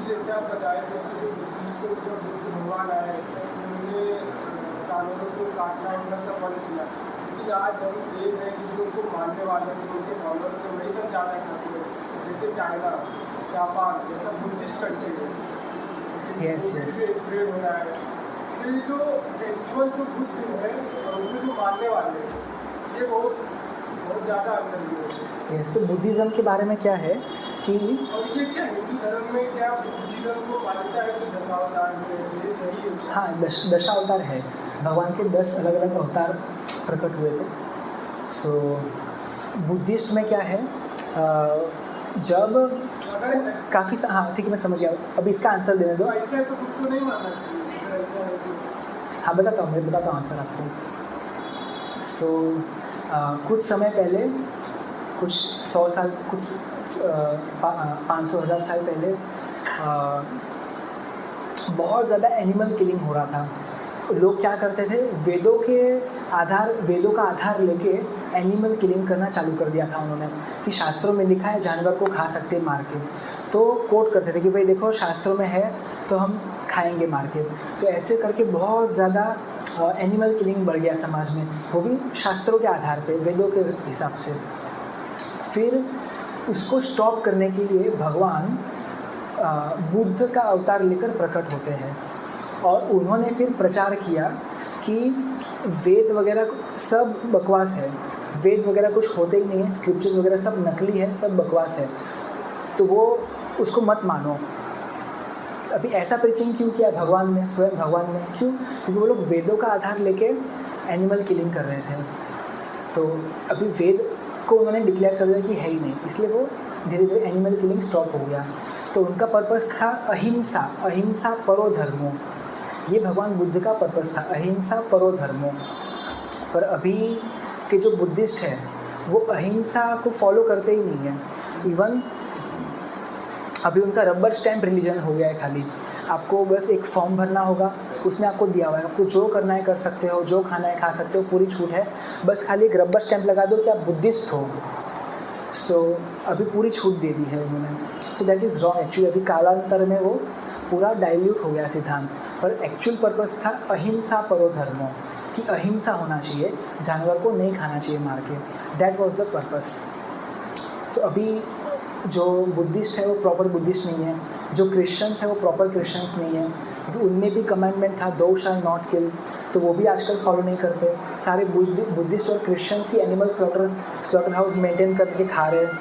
जैसे आप बताए थे कि जो बुद्धिस्ट को जब बुद्ध भगवान आए उन्होंने कानूनों को काटना उनका सब बंद किया, लेकिन आज हम देख रहे हैं कि जो उनको मानने वाले हैं, उनके फॉलोअर्स हैं, वही सब ज़्यादा खाते हैं, जैसे चाइना, जापान, ये सब बुद्धिस्ट कंट्री है। Yes, yes. स्प्रेड हो रहा है। तो ये जो एक्चुअल जो बुद्ध है और उनको जो मानने वाले हैं, ये बहुत ज़्यादा अंतर है। यस, तो बुद्धिज़्म के बारे में क्या है कि और ये क्या हिंदू धर्म में क्या बुद्धिज़्म को मानता है कि दशावतार में ये सही है? हाँ, दशावतार है, भगवान के 10 अलग अलग अवतार प्रकट हुए थे। सो बुद्धिस्ट में क्या है, जब अगर काफ़ी हाँ ठीक है, मैं समझ गया। अभी इसका आंसर देने दो। ऐसा है तो खुद को नहीं मानना चाहिए, अगर ऐसा है तो। हाँ बताता हूँ, मैं बताता हूँ आंसर आपको। सो कुछ समय पहले, कुछ 100 साल, कुछ 500-1000 साल पहले बहुत ज़्यादा एनिमल किलिंग हो रहा था। लोग क्या करते थे, वेदों का आधार लेके एनिमल किलिंग करना चालू कर दिया था उन्होंने, कि शास्त्रों में लिखा है जानवर को खा सकते हैं मार के। तो कोट करते थे कि भाई देखो शास्त्रों में है तो हम खाएंगे मार के। तो ऐसे करके बहुत ज़्यादा एनिमल किलिंग बढ़ गया समाज में, वो भी शास्त्रों के आधार पे, वेदों के हिसाब से। फिर उसको स्टॉप करने के लिए भगवान बुद्ध का अवतार लेकर प्रकट होते हैं, और उन्होंने फिर प्रचार किया कि वेद वगैरह सब बकवास है, वेद वगैरह कुछ होते ही नहीं है, स्क्रिप्चर्स वगैरह सब नकली है, सब बकवास है, तो वो उसको मत मानो। अभी ऐसा प्रीचिंग क्यों किया भगवान ने, स्वयं भगवान ने? क्यों? क्योंकि वो लोग वेदों का आधार लेके एनिमल किलिंग कर रहे थे। तो अभी वेद को उन्होंने डिक्लेयर कर दिया कि है ही नहीं, इसलिए वो धीरे धीरे एनिमल किलिंग स्टॉप हो गया। तो उनका पर्पस था अहिंसा, अहिंसा परो धर्मो। ये भगवान बुद्ध का पर्पस था, अहिंसा परो धर्मो। पर अभी के जो बुद्धिस्ट हैं वो अहिंसा को फॉलो करते ही नहीं है। इवन अभी उनका रबर स्टैम्प रिलीजन हो गया है खाली। आपको बस एक फॉर्म भरना होगा, उसमें आपको दिया हुआ है, आपको जो करना है कर सकते हो, जो खाना है खा सकते हो, पूरी छूट है। बस खाली एक रबर स्टैम्प लगा दो कि आप बुद्धिस्ट हो। सो अभी पूरी छूट दे दी है उन्होंने। So that is wrong actually. अभी कालांतर में वो पूरा डाइल्यूट हो गया सिद्धांत, पर एक्चुअल पर्पस था अहिंसा परो धर्मो, कि अहिंसा होना चाहिए, जानवर को नहीं खाना चाहिए मार के। That was the purpose. So अभी जो बुद्धिस्ट है वो प्रॉपर बुद्धिस्ट नहीं है, जो क्रिश्चियंस है वो प्रॉपर क्रिश्चियंस नहीं है, क्योंकि उनमें भी कमांडमेंट था दो शैल नॉट किल, तो वो भी आजकल फॉलो नहीं करते। सारे बुद्धिस्ट और क्रिश्चियंस ही एनिमल स्लॉटर हाउस मेंटेन करके खा रहे हैं।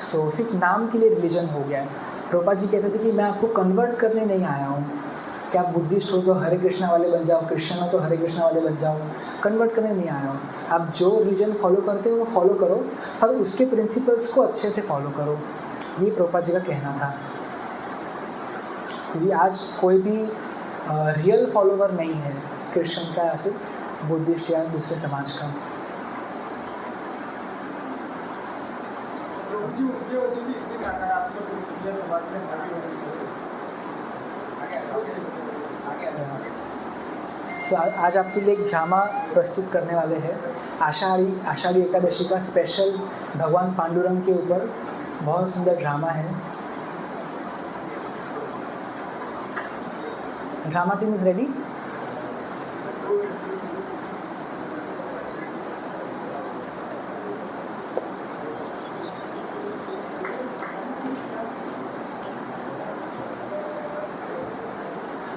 सो सिर्फ नाम के लिए रिलीजन हो गया है। प्रभुपाद जी कहते थे कि मैं आपको कन्वर्ट करने नहीं आया हूँ कि आप बुद्धिस्ट हो तो हरे कृष्णा वाले बन जाओ, क्रिश्चियन हो तो हरे कृष्णा वाले बन जाओ, कन्वर्ट करने नहीं आया हूँ। आप जो रिलीजन फॉलो करते हो वो फॉलो करो, पर उसके प्रिंसिपल्स को अच्छे से फॉलो करो। ये प्रभुपाद जी का कहना था। क्योंकि आज कोई भी रियल फॉलोवर नहीं है क्रिश्चियन का या फिर बुद्धिस्ट या दूसरे समाज का। उनकी वजह से इतनी नकारात्मक नीतियाँ समाज में हावी होनी चाहिए। सो आज आपके लिए एक ड्रामा प्रस्तुत करने वाले हैं। आषाढ़ी एकादशी का स्पेशल भगवान पांडुरंग के ऊपर बहुत सुंदर ड्रामा है। Drama team is ready?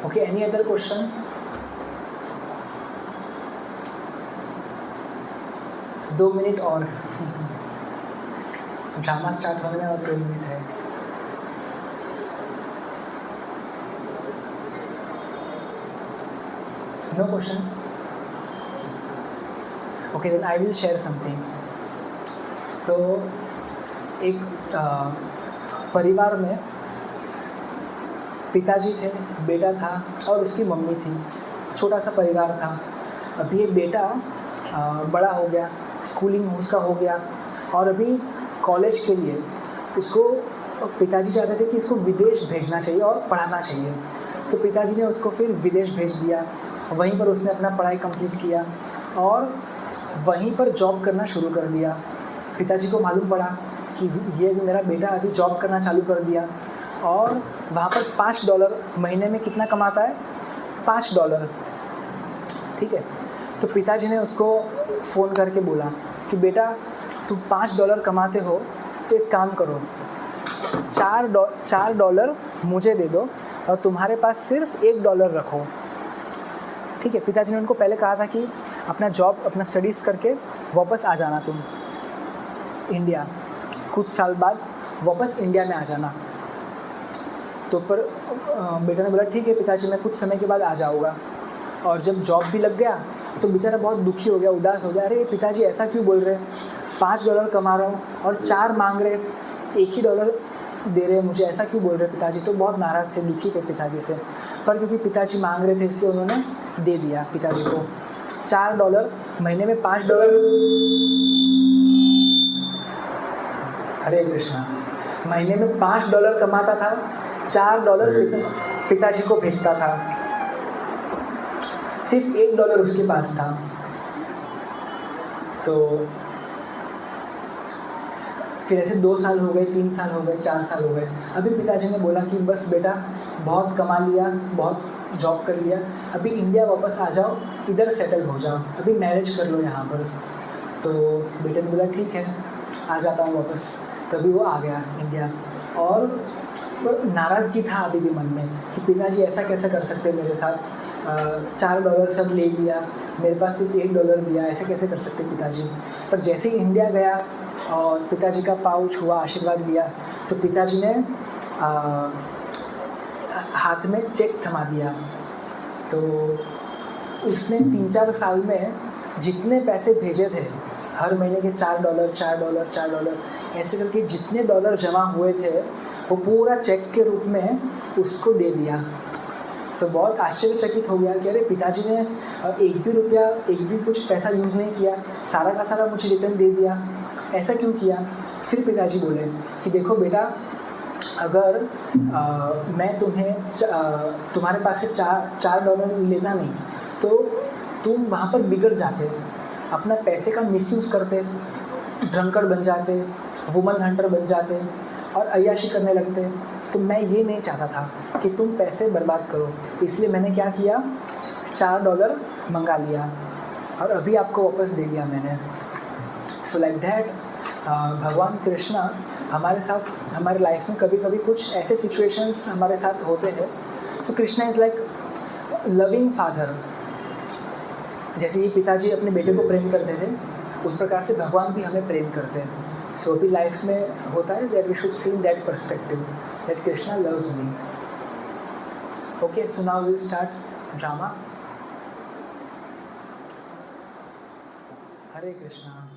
Okay, any other question? दो मिनट और ड्रामा स्टार्ट होने में और 2 मिनट है। No questions? Okay, then I will share something. तो एक परिवार में पिताजी थे, बेटा था और उसकी मम्मी थी। छोटा सा परिवार था। अभी ये बेटा बड़ा हो गया, स्कूलिंग उसका हो गया, और अभी कॉलेज के लिए उसको पिताजी चाहते थे कि इसको विदेश भेजना चाहिए और पढ़ाना चाहिए। तो पिताजी ने उसको फिर विदेश भेज दिया। वहीं पर उसने अपना पढ़ाई कंप्लीट किया और वहीं पर जॉब करना शुरू कर दिया। पिताजी को मालूम पड़ा कि ये मेरा बेटा अभी जॉब करना चालू कर दिया, और वहाँ पर $5 महीने में कितना कमाता है? $5। ठीक है। तो पिताजी ने उसको फ़ोन करके बोला कि बेटा तुम $5 कमाते हो तो एक काम करो, $4 मुझे दे दो और तुम्हारे पास सिर्फ $1 रखो। ठीक है। पिताजी ने उनको पहले कहा था कि अपना जॉब, अपना स्टडीज़ करके वापस आ जाना तुम इंडिया, कुछ साल बाद वापस इंडिया में आ जाना। तो पर बेटा ने बोला ठीक है पिताजी, मैं कुछ समय के बाद आ जाऊँगा। और जब जॉब भी लग गया तो बेचारा बहुत दुखी हो गया, उदास हो गया। अरे पिताजी ऐसा क्यों बोल रहे हैं, $5 कमा रहा हूँ और 4 मांग रहे, एक ही डॉलर दे रहे हैं मुझे, ऐसा क्यों बोल रहे हैं पिताजी। तो बहुत नाराज़ थे, दुखी थे पिताजी से, पर क्योंकि पिताजी मांग रहे थे इसलिए उन्होंने दे दिया पिताजी को $4, महीने में $5। हरे कृष्णा। महीने में $5 कमाता था, $4 पिताजी को भेजता था, सिर्फ $1 उसके पास था। तो फिर ऐसे 2 साल हो गए, 3 साल हो गए, 4 साल हो गए। अभी पिताजी ने बोला कि बस बेटा बहुत कमा लिया, बहुत जॉब कर लिया, अभी इंडिया वापस आ जाओ, इधर सेटल हो जाओ, अभी मैरिज कर लो यहाँ पर। तो बेटे ने बोला ठीक है, आ जाता हूँ वापस। तभी वो आ गया इंडिया, और नाराज़गी था अभी भी मन में कि पिताजी ऐसा कैसे कर सकते मेरे साथ, $4 सब ले लिया, मेरे पास सिर्फ $1 दिया, ऐसे कैसे कर सकते पिताजी। पर जैसे ही इंडिया गया और पिताजी का पाँव छुआ, आशीर्वाद लिया, तो पिताजी ने हाथ में चेक थमा दिया। तो उसने 3-4 साल में जितने पैसे भेजे थे, हर महीने के $4 ऐसे करके जितने डॉलर जमा हुए थे वो पूरा चेक के रूप में उसको दे दिया। तो बहुत आश्चर्यचकित हो गया कि अरे पिताजी ने एक भी रुपया, एक भी कुछ पैसा यूज़ नहीं किया, सारा का सारा मुझे रिटर्न दे दिया, ऐसा क्यों किया। फिर पिताजी बोले कि देखो बेटा, अगर मैं तुम्हारे पास से $4 लेता नहीं तो तुम वहाँ पर बिगड़ जाते, अपना पैसे का मिसयूज़ करते, ड्रंकर्ड बन जाते, वुमन हंटर बन जाते और अय्याशी करने लगते। तो मैं ये नहीं चाहता था कि तुम पैसे बर्बाद करो, इसलिए मैंने क्या किया, $4 मंगा लिया और अभी आपको वापस दे दिया मैंने। सो लाइक दैट भगवान कृष्णा हमारे साथ, हमारे लाइफ में कभी कभी कुछ ऐसे सिचुएशंस हमारे साथ होते हैं। So Krishna is like loving father. जैसे ये पिताजी अपने बेटे को प्रेम करते थे, उस प्रकार से भगवान भी हमें प्रेम करते हैं। सो अभी लाइफ में होता है that we should see in that perspective that Krishna loves me. Okay, so now will start drama. Hare Krishna.